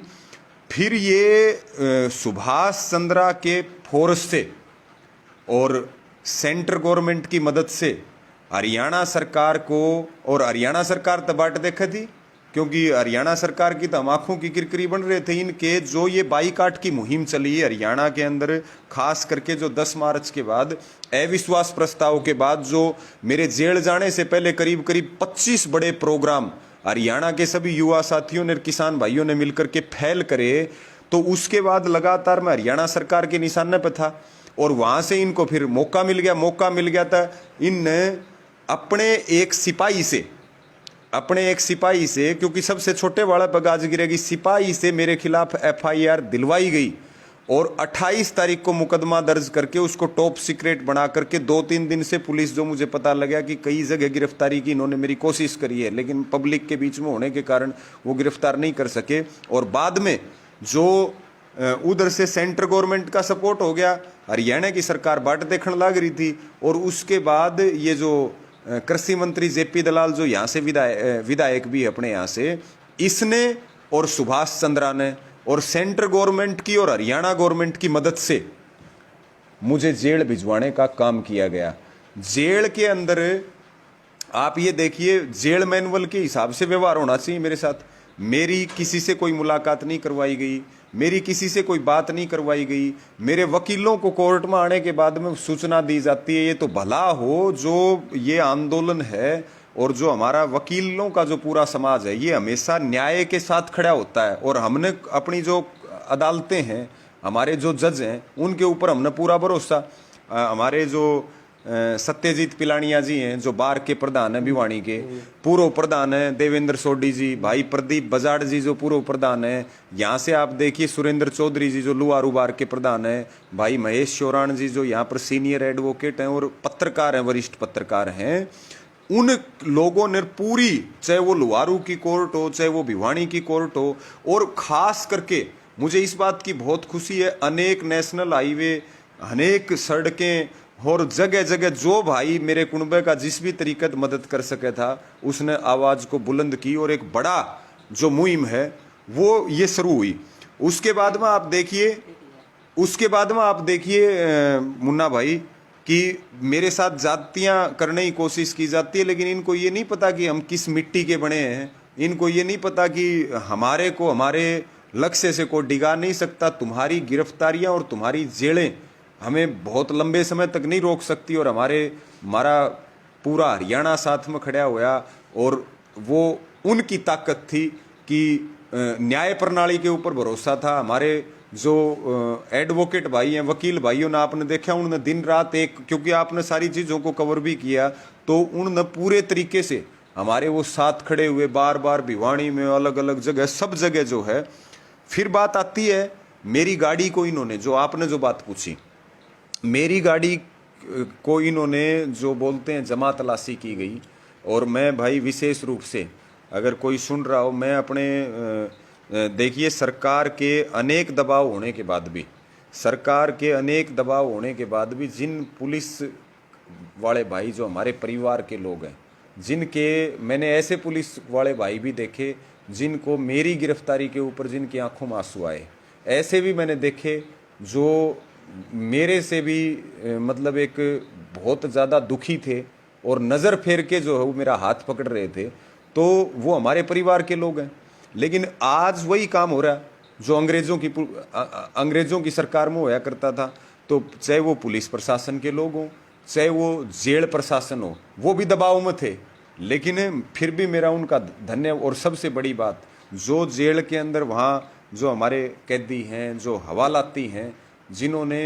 फिर ये सुभाष चंद्रा के फोर्स से और सेंट्रल गवर्नमेंट की मदद से हरियाणा सरकार को, और हरियाणा सरकार तो बाट देखा थी, क्योंकि हरियाणा सरकार की तो हम आंखों की किरकिरी बन रहे थे। इनके जो ये बाईकाट की मुहिम चली हरियाणा के अंदर, खास करके जो 10 मार्च के बाद अविश्वास प्रस्ताव के बाद जो मेरे जेल जाने से पहले करीब करीब 25 बड़े प्रोग्राम हरियाणा के सभी युवा साथियों ने, किसान भाइयों ने मिलकर के फैल करे, तो उसके बाद लगातार मैं हरियाणा सरकार के निशाने पर था, और वहां से इनको फिर मौका मिल गया था। इन अपने एक सिपाही से, क्योंकि सबसे छोटे वाला पर गाज गिरेगी, सिपाही से मेरे खिलाफ एफआईआर दिलवाई गई, और 28 तारीख को मुकदमा दर्ज करके उसको टॉप सीक्रेट बना करके 2-3 दिन से पुलिस, जो मुझे पता लगा कि कई जगह गिरफ्तारी की इन्होंने मेरी कोशिश करी है, लेकिन पब्लिक के बीच में होने के कारण वो गिरफ्तार नहीं कर सके। और बाद में जो उधर से सेंट्रल गवर्नमेंट का सपोर्ट हो गया, हरियाणा की सरकार बाट देखने लग रही थी, और उसके बाद ये जो कृषि मंत्री जेपी दलाल जो यहाँ से विधायक भी है अपने यहाँ से, इसने और सुभाष चंद्रा ने और सेंट्रल गवर्नमेंट की और हरियाणा गवर्नमेंट की मदद से मुझे जेल भिजवाने का काम किया गया। जेल के अंदर आप ये देखिए, जेल मैनुअल के हिसाब से व्यवहार होना चाहिए मेरे साथ। मेरी किसी से कोई मुलाकात नहीं करवाई गई, मेरी किसी से कोई बात नहीं करवाई गई। मेरे वकीलों को कोर्ट में आने के बाद में सूचना दी जाती है। ये तो भला हो जो ये आंदोलन है और जो हमारा वकीलों का जो पूरा समाज है, ये हमेशा न्याय के साथ खड़ा होता है, और हमने अपनी जो अदालतें हैं, हमारे जो जज हैं, उनके ऊपर हमने पूरा भरोसा। हमारे जो सत्यजीत पिलानिया जी हैं, जो बार के प्रधान हैं भिवानी के, पूर्व प्रधान हैं देवेंद्र सोडी जी, भाई प्रदीप बजाड़ जी जो पूर्व प्रधान हैं, यहाँ से आप देखिए सुरेंद्र चौधरी जी जो लुआरू बार के प्रधान हैं, भाई महेश चौरान जी जो यहाँ पर सीनियर एडवोकेट हैं और पत्रकार हैं, वरिष्ठ पत्रकार हैं। उन लोगों ने पूरी, चाहे वो लुआरू की कोर्ट हो, चाहे वो भिवानी की कोर्ट हो, और खास करके मुझे इस बात की बहुत खुशी है, अनेक नेशनल हाईवे, अनेक सड़कें, और जगह जगह जो भाई मेरे कुनबे का जिस भी तरीके से मदद कर सके था, उसने आवाज़ को बुलंद की, और एक बड़ा जो मुहिम है वो ये शुरू हुई। उसके बाद में आप देखिए मुन्ना भाई कि मेरे साथ जातियां करने की कोशिश की जाती है, लेकिन इनको ये नहीं पता कि हम किस मिट्टी के बने हैं। इनको ये नहीं पता कि हमारे को हमारे लक्ष्य से कोई डिगा नहीं सकता। तुम्हारी गिरफ्तारियां और तुम्हारी जेलें हमें बहुत लंबे समय तक नहीं रोक सकती, और हमारा पूरा हरियाणा साथ में खड़ा हुआ, और वो उनकी ताकत थी कि न्याय प्रणाली के ऊपर भरोसा था। हमारे जो एडवोकेट भाई हैं, वकील भाइयों ने, आपने देखा उन्होंने दिन रात एक, क्योंकि आपने सारी चीज़ों को कवर भी किया, तो उन्होंने पूरे तरीके से हमारे वो साथ खड़े हुए, बार बार भिवानी में, अलग अलग जगह, सब जगह जो है। फिर बात आती है मेरी गाड़ी को इन्होंने, जो आपने जो बात पूछी, मेरी गाड़ी को इन्होंने जो बोलते हैं जमा तलाशी की गई, और मैं भाई विशेष रूप से, अगर कोई सुन रहा हो, मैं अपने देखिए सरकार के अनेक दबाव होने के बाद भी जिन पुलिस वाले भाई जो हमारे परिवार के लोग हैं, जिनके मैंने ऐसे पुलिस वाले भाई भी देखे जिनको मेरी गिरफ्तारी के ऊपर जिनकी आंखों में आंसू आए, ऐसे भी मैंने देखे जो मेरे से भी मतलब एक बहुत ज़्यादा दुखी थे और नज़र फेर के जो है वो मेरा हाथ पकड़ रहे थे, तो वो हमारे परिवार के लोग हैं। लेकिन आज वही काम हो रहा है जो अंग्रेज़ों की सरकार में होया करता था। तो चाहे वो पुलिस प्रशासन के लोग हों, चाहे वो जेल प्रशासन हो, वो भी दबाव में थे, लेकिन फिर भी मेरा उनका धन्यवाद। और सबसे बड़ी बात, जो जेल के अंदर वहाँ जो हमारे कैदी हैं, जो हवालाती हैं, जिन्होंने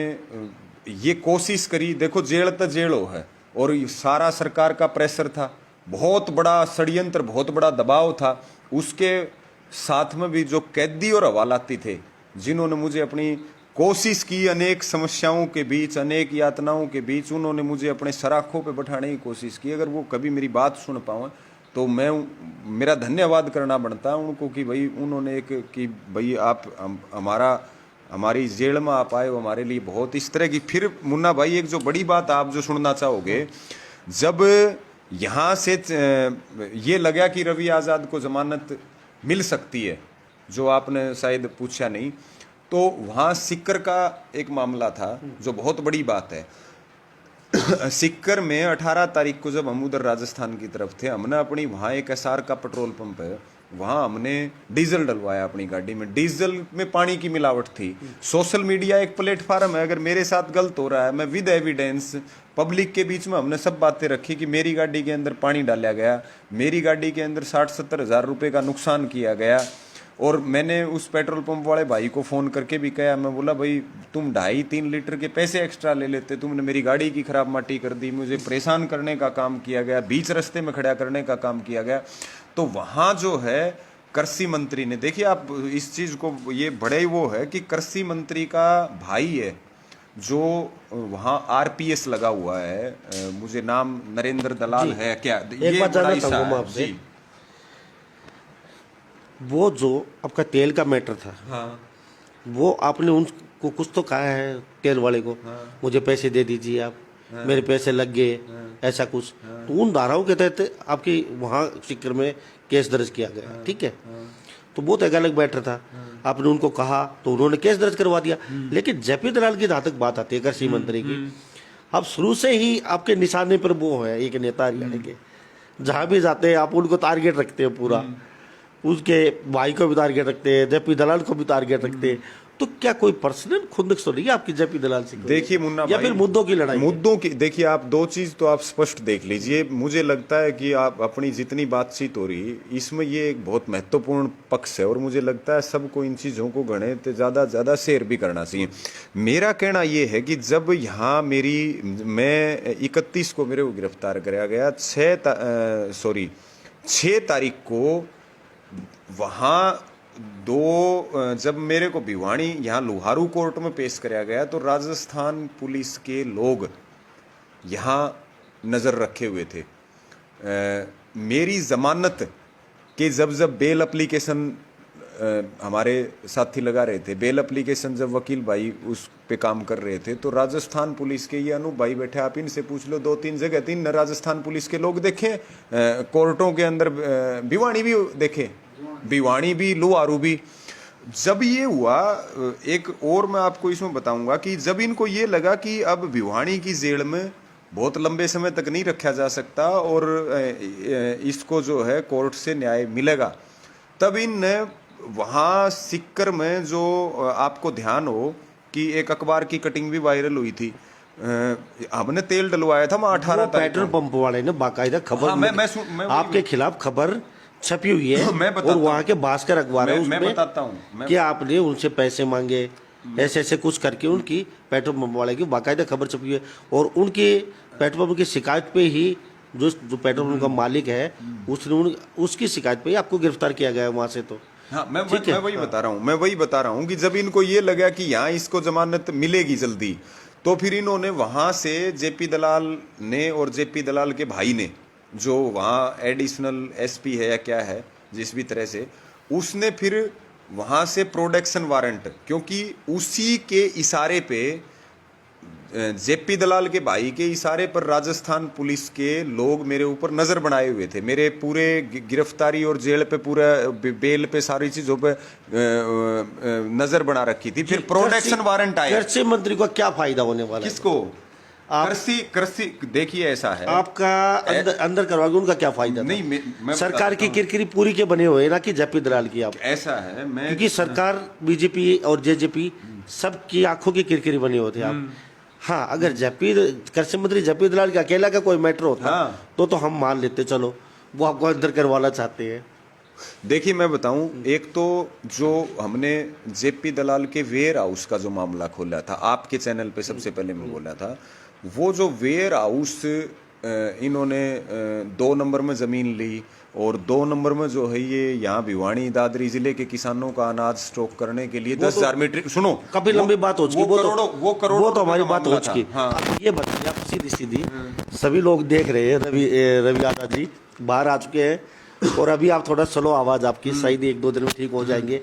ये कोशिश करी, देखो जेल तो जेल हो है, और सारा सरकार का प्रेशर था, बहुत बड़ा षड्यंत्र, बहुत बड़ा दबाव था। उसके साथ में भी जो कैदी और हवालाती थे, जिन्होंने मुझे अपनी कोशिश की, अनेक समस्याओं के बीच, अनेक यातनाओं के बीच उन्होंने मुझे अपने सराखों पे बैठाने की कोशिश की। अगर वो कभी मेरी बात सुन पाओ तो मेरा धन्यवाद करना बनता है उनको कि भाई उन्होंने एक कि भाई आप हमारी जेल में आप आए, वो हमारे लिए बहुत इस तरह की। फिर मुन्ना भाई एक जो बड़ी बात आप जो सुनना चाहोगे, जब यहाँ से ये लगा कि रवि आज़ाद को जमानत मिल सकती है, जो आपने शायद पूछा नहीं, तो वहाँ सिक्कर का एक मामला था जो बहुत बड़ी बात है। सिक्कर में 18 तारीख को जब हम उधर राजस्थान की तरफ थे, हमने अपनी वहाँ एक एसआर का पेट्रोल पंप है, वहाँ हमने डीजल डलवाया अपनी गाड़ी में। डीजल में पानी की मिलावट थी। सोशल मीडिया एक प्लेटफार्म है, अगर मेरे साथ गलत हो रहा है, मैं विद एविडेंस पब्लिक के बीच में हमने सब बातें रखी कि मेरी गाड़ी के अंदर पानी डाला गया, मेरी गाड़ी के अंदर 60-70 हज़ार रुपये का नुकसान किया गया। और मैंने उस पेट्रोल पंप वाले भाई को फ़ोन करके भी कहा, मैं बोला भाई तुम 2.5-3 लीटर के पैसे एक्स्ट्रा ले लेते, तुमने मेरी गाड़ी की खराब माटी कर दी, मुझे परेशान करने का काम किया गया, बीच रास्ते में खड़ा करने का काम किया गया। तो वहाँ जो है कृषि मंत्री ने, देखिए आप इस चीज़ को, ये बड़े वो है कि कृषि मंत्री का भाई है जो वहाँ आरपीएस लगा हुआ है, मुझे नाम नरेंद्र दलाल है क्या, एक बात जानना चाहूँगा आपसे, वो जो आपका तेल का मैटर था, हाँ, वो आपने उनको कुछ तो कहा है तेल वाले को, हाँ, मुझे पैसे दे दीजिए आप, हाँ, मेरे पैसे लग गए, हाँ, ऐसा कुछ, हाँ, तो उन धाराओं के तहत आपकी वहाँ सिक्कर में केस दर्ज किया गया, हाँ, ठीक है, हाँ, तो बहुत एक अलग मैटर था, हाँ, आपने उनको कहा तो उन्होंने केस दर्ज करवा दिया। लेकिन जेपी दलाल की जहाँ तक बात आती है कृषि मंत्री की, आप शुरू से ही आपके निशाने पर वो है एक नेता हरियाणा के, जहाँ भी जाते हैं आप उनको टारगेट रखते हैं पूरा, उसके भाई को भी टारगेट रखते हैं, जेपी दलाल को भी टारगेट रखते हैं। तो क्या कोई पर्सनल खुंदक तो नहीं है आपकी जेपी दलाल से? देखिए मुन्ना या भाई, फिर मुद्दों की लड़ाई? मुद्दों की, देखिए आप दो चीज तो आप स्पष्ट देख लीजिए। मुझे लगता है कि आप अपनी जितनी बातचीत हो रही इसमें ये एक बहुत महत्वपूर्ण पक्ष है, और मुझे लगता है सबको इन चीज़ों को गणे तो ज़्यादा शेयर भी करना चाहिए। मेरा कहना ये है कि जब यहाँ मैं 31 को मेरे को गिरफ्तार कराया गया, 6 तारीख को वहाँ जब मेरे को भिवानी यहाँ लोहारू कोर्ट में पेश कराया गया, तो राजस्थान पुलिस के लोग यहाँ नज़र रखे हुए थे। मेरी ज़मानत के जब बेल एप्लीकेशन हमारे साथी लगा रहे थे, बेल एप्लीकेशन जब वकील भाई उस पे काम कर रहे थे, तो राजस्थान पुलिस के ये अनूप भाई बैठे, आप इनसे पूछ लो, 2-3 जगह 3 राजस्थान पुलिस के लोग देखे कोर्टों के अंदर, भिवानी भी देखे, भिवानी भी, लोहारू भी। जब ये हुआ, एक और मैं आपको इसमें बताऊंगा कि जब इनको ये लगा कि अब भिवानी की जेल में बहुत लंबे समय तक नहीं रखा जा सकता और इसको जो है कोर्ट से न्याय मिलेगा, तब इन वहाँ सिक्कर में जो आपको ध्यान हो कि एक अखबार की कटिंग भी वायरल हुई थी, हमने तेल डलवाया था। मैं 18 पेट्रोल पंप वाले ने बाकायदा खबर, हाँ, मैं आपके खिलाफ खबर छपी हुई है, मैं और वहाँ के भास्कर अखबार है, मैं बताता हूँ कि आपने उनसे पैसे मांगे, ऐसे कुछ करके उनकी पेट्रोल पंप वाले की बाकायदा खबर छपी है, और उनके पेट्रोल पंप की शिकायत पे ही जो पेट्रोल पंप का मालिक है उसकी शिकायत पे ही आपको गिरफ्तार किया गया है वहाँ से। तो हाँ, मैं वही बता रहा हूँ कि जब इनको ये लगा कि यहाँ इसको जमानत मिलेगी जल्दी, तो फिर इन्होंने वहाँ से जेपी दलाल ने और जेपी दलाल के भाई ने, जो वहाँ एडिशनल एसपी है या क्या है, जिस भी तरह से, उसने फिर वहाँ से प्रोडक्शन वारंट, क्योंकि उसी के इशारे पे, जेपी दलाल के भाई के इशारे पर राजस्थान पुलिस के लोग मेरे ऊपर नज़र बनाए हुए थे, मेरे पूरे गिरफ्तारी और जेल पे, पूरा बेल पे, सारी चीज़ों पे नज़र बना रखी थी। फिर प्रोडक्शन वारंट आया। कृषि मंत्री को क्या फायदा होने वाला है? किसको? कृषि देखिए ऐसा है, आपका अंदर करवाओगे, उनका क्या फायदा? नहीं, मैं सरकार की किरकिरी पूरी के बने हुए ना कि जेपी दलाल की। आप ऐसा है, क्योंकि सरकार बीजेपी और जेजेपी सबकी आंखों की किरकिरी बने होते हैं आप। हाँ, अगर कृषि मंत्री जेपी दलाल का अकेला का कोई मैटर होता, हाँ, तो हम मान लेते, चलो वो आपको अंदर करवाना चाहते हैं। देखिए मैं बताऊं, एक तो जो हमने जेपी दलाल के वेयर हाउस का जो मामला खोला था, आपके चैनल पे सबसे पहले मैं बोला था, वो जो वेयर हाउस इन्होंने 2 नंबर में ज़मीन ली और 2 नंबर में जो है ये यहाँ भिवानी दादरी जिले के किसानों का अनाज स्टॉक करने के लिए 10,000 मीट्रिक, सुनो काफी लंबी बात हो चुकी, वो तो हमारी बात हो चुकी। हाँ। अब ये बताइए आप, सीधी सीधी सभी लोग देख रहे हैं, रवि यादव जी बाहर आ चुके हैं और अभी आप थोड़ा स्लो आवाज आपकी, शायद 1-2 दिन में ठीक हो जाएंगे।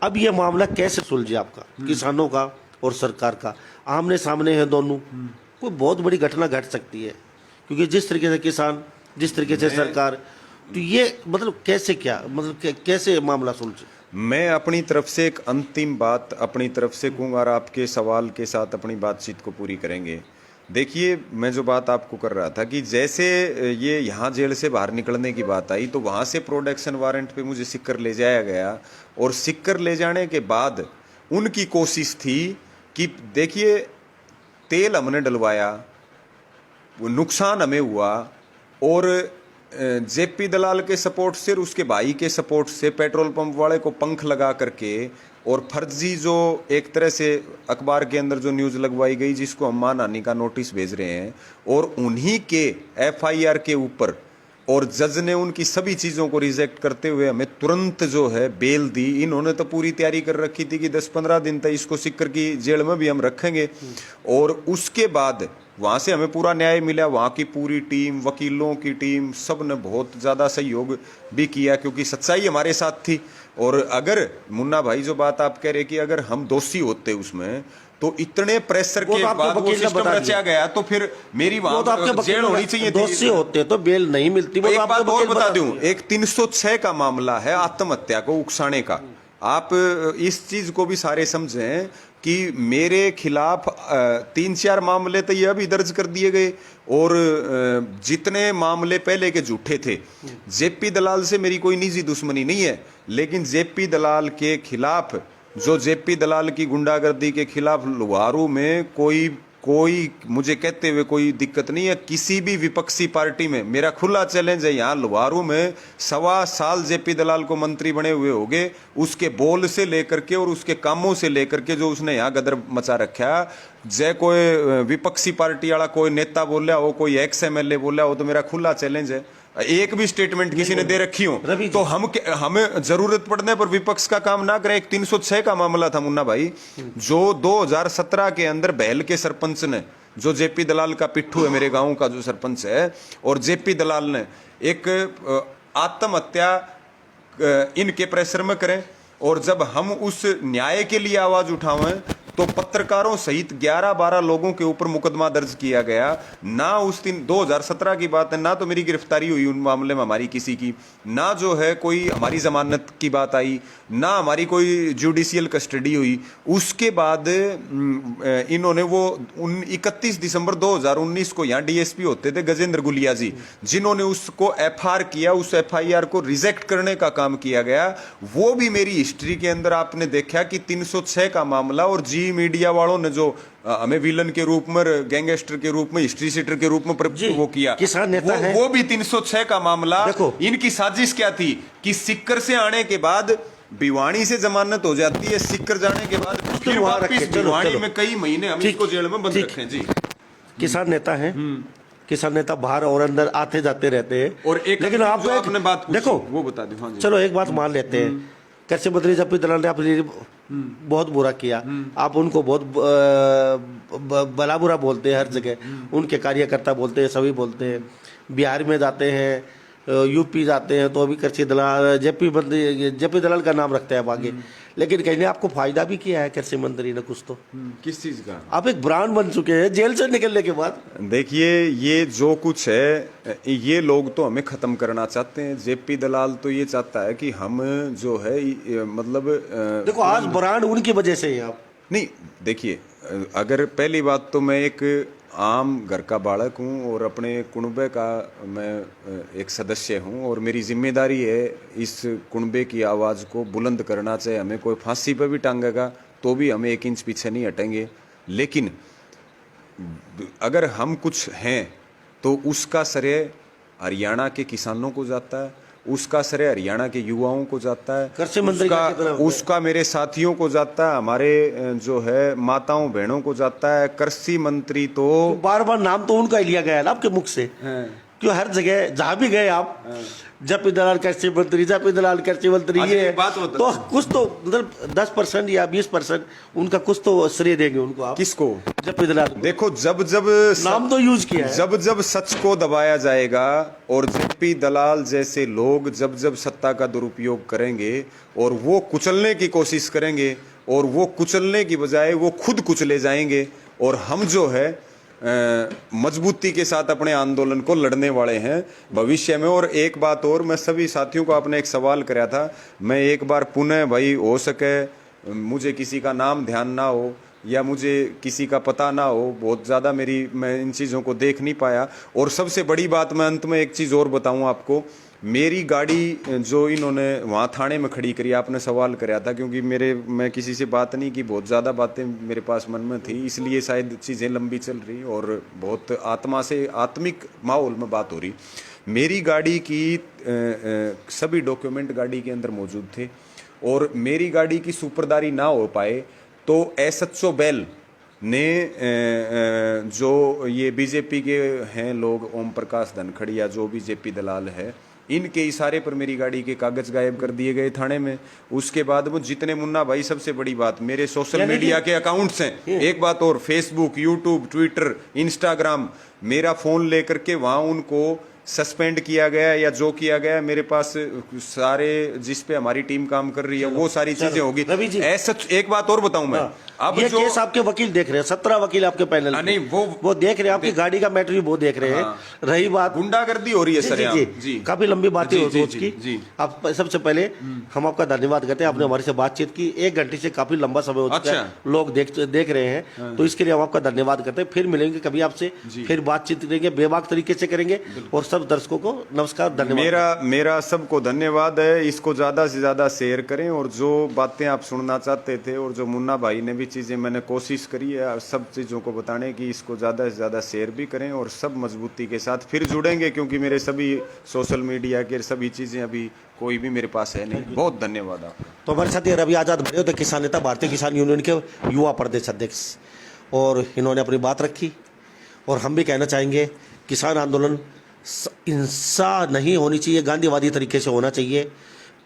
अब ये मामला कैसे सुलझे आपका, किसानों का और सरकार का? आमने सामने है दोनों, कोई बहुत बड़ी घटना घट सकती है, क्योंकि जिस तरीके से किसान, जिस तरीके से सरकार, तो ये मतलब कैसे, क्या मतलब कैसे मामला सुलझे? मैं अपनी तरफ से एक अंतिम बात अपनी तरफ से कहूँगा और आपके सवाल के साथ अपनी बातचीत को पूरी करेंगे। देखिए, मैं जो बात आपको कर रहा था कि जैसे ये यहाँ जेल से बाहर निकलने की बात आई तो वहाँ से प्रोडक्शन वारंट पे मुझे सिक्कर ले जाया गया और सिक्कर ले जाने के बाद उनकी कोशिश थी कि देखिए तेल हमने डलवाया, नुकसान हमें हुआ और जेपी दलाल के सपोर्ट से और उसके भाई के सपोर्ट से पेट्रोल पंप वाले को पंख लगा करके और फर्जी जो एक तरह से अखबार के अंदर जो न्यूज़ लगवाई गई जिसको हम मानहानि का नोटिस भेज रहे हैं और उन्हीं के एफआईआर के ऊपर और जज ने उनकी सभी चीज़ों को रिजेक्ट करते हुए हमें तुरंत जो है बेल दी। इन्होंने तो पूरी तैयारी कर रखी थी कि 10-15 दिन तक इसको सिक्कर की जेल में भी हम रखेंगे और उसके बाद वहाँ से हमें पूरा न्याय मिला। वहाँ की पूरी टीम, वकीलों की टीम, सब ने बहुत ज़्यादा सहयोग भी किया क्योंकि सच्चाई हमारे साथ थी। और अगर मुन्ना भाई जो बात आप कह रहे कि अगर हम दोषी होते उसमें तो इतने प्रेशर के बाद वो सिस्टम रचा गया तो फिर मेरी वहां जेल होनी चाहिए थी। दोषी होते तो बेल नहीं मिलती। एक बात और बता दूं, एक 306 का मामला है आत्महत्या को उकसाने का। आप इस चीज को भी सारे समझें कि मेरे खिलाफ 3-4 मामले तो ये अभी दर्ज कर दिए गए और जितने मामले पहले के झूठे थे। जेपी दलाल से मेरी कोई निजी दुश्मनी नहीं है, लेकिन जेपी दलाल के खिलाफ जो जेपी दलाल की गुंडागर्दी के खिलाफ लुहारू में कोई मुझे कहते हुए कोई दिक्कत नहीं है। किसी भी विपक्षी पार्टी में मेरा खुला चैलेंज है, यहाँ लुहारू में 1.25 साल जेपी दलाल को मंत्री बने हुए होंगे, उसके बोल से लेकर के और उसके कामों से लेकर के जो उसने यहाँ गदर मचा रखा। जय कोई विपक्षी पार्टी वाला कोई नेता बोला हो, कोई एक्स एमएलए बोला हो, तो मेरा खुला चैलेंज है एक भी स्टेटमेंट किसी ने दे रखी हो तो हमें जरूरत पड़ने पर विपक्ष का काम ना करें। एक 306 का मामला था मुन्ना भाई, जो 2017 के अंदर बहल के सरपंच ने, जो जेपी दलाल का पिट्ठू है, मेरे गांव का जो सरपंच है, और जेपी दलाल ने एक आत्महत्या इनके प्रेशर में करें और जब हम उस न्याय के लिए आवाज उठावें तो पत्रकारों सहित 11-12 लोगों के ऊपर मुकदमा दर्ज किया गया। ना उस दिन 2017 की बात है, ना तो मेरी गिरफ्तारी हुई उन मामले में हमारी किसी की, ना जो है कोई हमारी जमानत की बात आई, ना हमारी कोई जुडिशियल कस्टडी हुई। उसके बाद इन्होंने वो 31 दिसंबर 2019 को यहाँ डीएसपी होते थे गजेंद्र गुलिया जी, जिन्होंने उसको एफआर किया, उस एफआईआर को रिजेक्ट करने का काम किया गया। वो भी मेरी हिस्ट्री के अंदर आपने देखा कि 306 का मामला और जी मीडिया वालों ने जो हमें विलन के रूप में, गैंगस्टर के रूप में, हिस्ट्री सीटर के रूप में वो किया, किसान नेता है। वो भी 306 का मामला। इनकी साजिश क्या थी कि सिक्कर से आने के बाद भिवानी से जमानत हो जाती है, सिक्कर जाने के बाद फिर वापस भिवानी में कई महीने हम इसको जेल में बंद रखें। जी, किसान नेता है, किसान नेता बाहर और अंदर आते जाते रहते हैं। और एक लेकिन आप आपने बात देखो, वो बता दो। हाँ जी, चलो एक बात मान लेते हैं, कृषि मंत्री जेपी दलाल ने आपने बहुत बुरा किया, आप उनको बहुत भला बुरा बोलते हैं हर जगह, उनके कार्यकर्ता बोलते हैं, सभी बोलते हैं। बिहार में जाते हैं, यूपी जाते हैं तो अभी कृषि दलाल जेपी दलाल का नाम रखते हैं आगे। लेकिन कहीं ने आपको फायदा भी किया है कृषि मंत्री ने कुछ तो। किस चीज का? आप एक ब्रांड बन चुके हैं जेल से निकलने के बाद। देखिए, ये जो कुछ है ये लोग तो हमें खत्म करना चाहते हैं। जेपी दलाल तो ये चाहता है कि हम जो है मतलब देखो आज ब्रांड उनकी वजह से ही आप नहीं। देखिए, अगर पहली बात तो मैं एक आम घर का बालक हूँ और अपने कुनबे का मैं एक सदस्य हूँ और मेरी जिम्मेदारी है इस कुनबे की आवाज़ को बुलंद करना। चाहे हमें कोई फांसी पे भी टांगेगा तो भी हमें 1 इंच पीछे नहीं हटेंगे। लेकिन अगर हम कुछ हैं तो उसका श्रेय हरियाणा के किसानों को जाता है, उसका श्रेय हरियाणा के युवाओं को जाता है, कृषि मंत्री का कितना होता है? उसका मेरे साथियों को जाता है, हमारे जो है माताओं बहनों को जाता है। कृषि मंत्री तो बार बार नाम तो उनका ही लिया गया है ना आपके मुख से, क्यों हर जगह जहां भी गए आप जब भी दलाल कृषि मंत्री, जब भी दलाल कृषि मंत्री, ये बात होता तो कुछ तो मतलब 10% या 20% उनका कुछ तो श्रेय देंगे उनको आप। किसको? जब भी दलाल देखो, जब जब नाम तो यूज किया है। जब जब सच को दबाया जाएगा और जेपी दलाल जैसे लोग जब जब सत्ता का दुरुपयोग करेंगे और वो कुचलने की कोशिश करेंगे और वो कुचलने की बजाय वो खुद कुचले जाएंगे, और हम जो है मजबूती के साथ अपने आंदोलन को लड़ने वाले हैं भविष्य में। और एक बात और, मैं सभी साथियों को आपने एक सवाल कराया था, मैं एक बार पुनः भाई हो सके मुझे किसी का नाम ध्यान ना हो या मुझे किसी का पता ना हो, बहुत ज़्यादा मैं इन चीज़ों को देख नहीं पाया। और सबसे बड़ी बात, मैं अंत में एक चीज़ और बताऊं आपको, मेरी गाड़ी जो इन्होंने वहाँ थाने में खड़ी करी, आपने सवाल कराया था, क्योंकि मैं किसी से बात नहीं की, बहुत ज़्यादा बातें मेरे पास मन में थी, इसलिए शायद चीज़ें लंबी चल रही और बहुत आत्मा से आत्मिक माहौल में बात हो रही। मेरी गाड़ी की सभी डॉक्यूमेंट गाड़ी के अंदर मौजूद थे और मेरी गाड़ी की सुपुर्दारी ना हो पाए तो SHO बैल ने जो ये बीजेपी के हैं लोग, ओम प्रकाश धनखड़िया जो बीजेपी दलाल है, इनके इशारे पर मेरी गाड़ी के कागज गायब कर दिए गए थाने में। उसके बाद वो जितने मुन्ना भाई, सबसे बड़ी बात, मेरे सोशल मीडिया के अकाउंट्स हैं, एक बात और, फेसबुक, यूट्यूब, ट्विटर, इंस्टाग्राम, मेरा फोन लेकर के वहाँ उनको सस्पेंड किया गया या जो किया गया, मेरे पास सारे जिस पे हमारी टीम काम कर रही है वो सारी चीजें होगी। रवि जी, ऐसा एक बात और बताऊं मैं, अब ये जो केस आपके वकील देख रहे हैं, 17 वकील आपके पैनल नहीं, वो देख रहे हैं, आपकी गाड़ी का मैटर भी वो देख रहे हैं। रही बात गुंडागर्दी हो रही है सर यहाँ, जी, काफी लंबी बातें होती है उसकी। आप सबसे पहले हम आपका धन्यवाद करते हैं, आपने हमारे से बातचीत की, 1 घंटे से काफी लंबा समय हो चुका है, लोग देख रहे हैं, तो इसके लिए हम आपका धन्यवाद करते हैं। फिर मिलेंगे कभी आपसे, फिर बातचीत करेंगे, बेबाक तरीके से करेंगे, और सब दर्शकों को नमस्कार, धन्यवाद। मेरा सबको धन्यवाद है। इसको ज्यादा से ज्यादा शेयर करें, और जो बातें आप सुनना चाहते थे और जो मुन्ना भाई ने भी चीजें, मैंने कोशिश करी है सब चीजों को बताने की, इसको ज्यादा से ज्यादा शेयर भी करें और सब मजबूती के साथ फिर जुड़ेंगे, क्योंकि मेरे सभी सोशल मीडिया के सभी चीजें अभी कोई भी मेरे पास है नहीं। बहुत धन्यवाद आपका। तो हमारे साथ ये रवि आजाद बने होते, किसान नेता, भारतीय किसान यूनियन के युवा प्रदेश अध्यक्ष, और इन्होंने अपनी बात रखी। और हम भी कहना चाहेंगे, किसान आंदोलन हिंसा नहीं होनी चाहिए, गांधीवादी तरीके से होना चाहिए,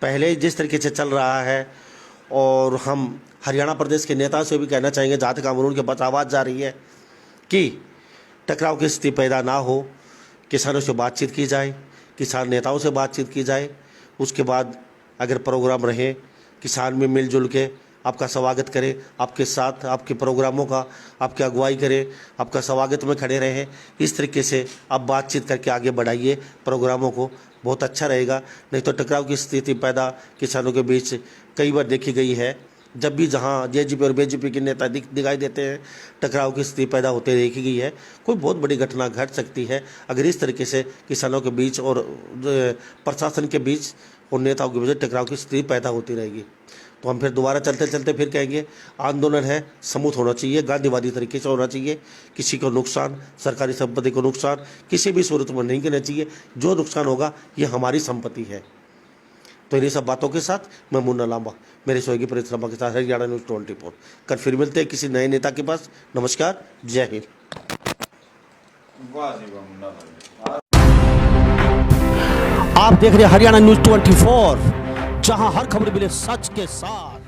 पहले जिस तरीके से चल रहा है। और हम हरियाणा प्रदेश के नेताओं से भी कहना चाहेंगे, जहाँ तक कानून के पास आवाज़ जा रही है, कि टकराव की स्थिति पैदा ना हो, किसानों से बातचीत की जाए, किसान नेताओं से बातचीत की जाए। उसके बाद अगर प्रोग्राम रहे, किसान में मिलजुल के आपका स्वागत करें, आपके साथ आपके प्रोग्रामों का आपकी अगुवाई करें, आपका स्वागत में खड़े रहें। इस तरीके से आप बातचीत करके आगे बढ़ाइए प्रोग्रामों को, बहुत अच्छा रहेगा। नहीं तो टकराव की स्थिति पैदा किसानों के बीच कई बार देखी गई है। जब भी जहाँ जेजेपी और बीजेपी के नेता दिखाई देते हैं, टकराव की स्थिति पैदा होते देखी गई है। कोई बहुत बड़ी घटना घट सकती है अगर इस तरीके से किसानों के बीच और प्रशासन के बीच और नेताओं के बीच टकराव की स्थिति पैदा होती रहेगी। तो हम फिर दोबारा चलते चलते फिर कहेंगे, आंदोलन है समूथ होना चाहिए, गांधीवादी तरीके से होना चाहिए, किसी को नुकसान, सरकारी संपत्ति को नुकसान किसी भी सूरत में नहीं करना चाहिए। जो नुकसान होगा ये हमारी संपत्ति है। तो इन्हीं सब बातों के साथ मैं मुन्ना लांबा, मेरे सहयोगी प्रेस लांबा के साथ हरियाणा न्यूज़ 24। कल फिर मिलते हैं किसी नए नेता के पास। नमस्कार, जय हिंद। आप देख रहे हैं हरियाणा न्यूज़ 24, जहां हर खबर मिले सच के साथ।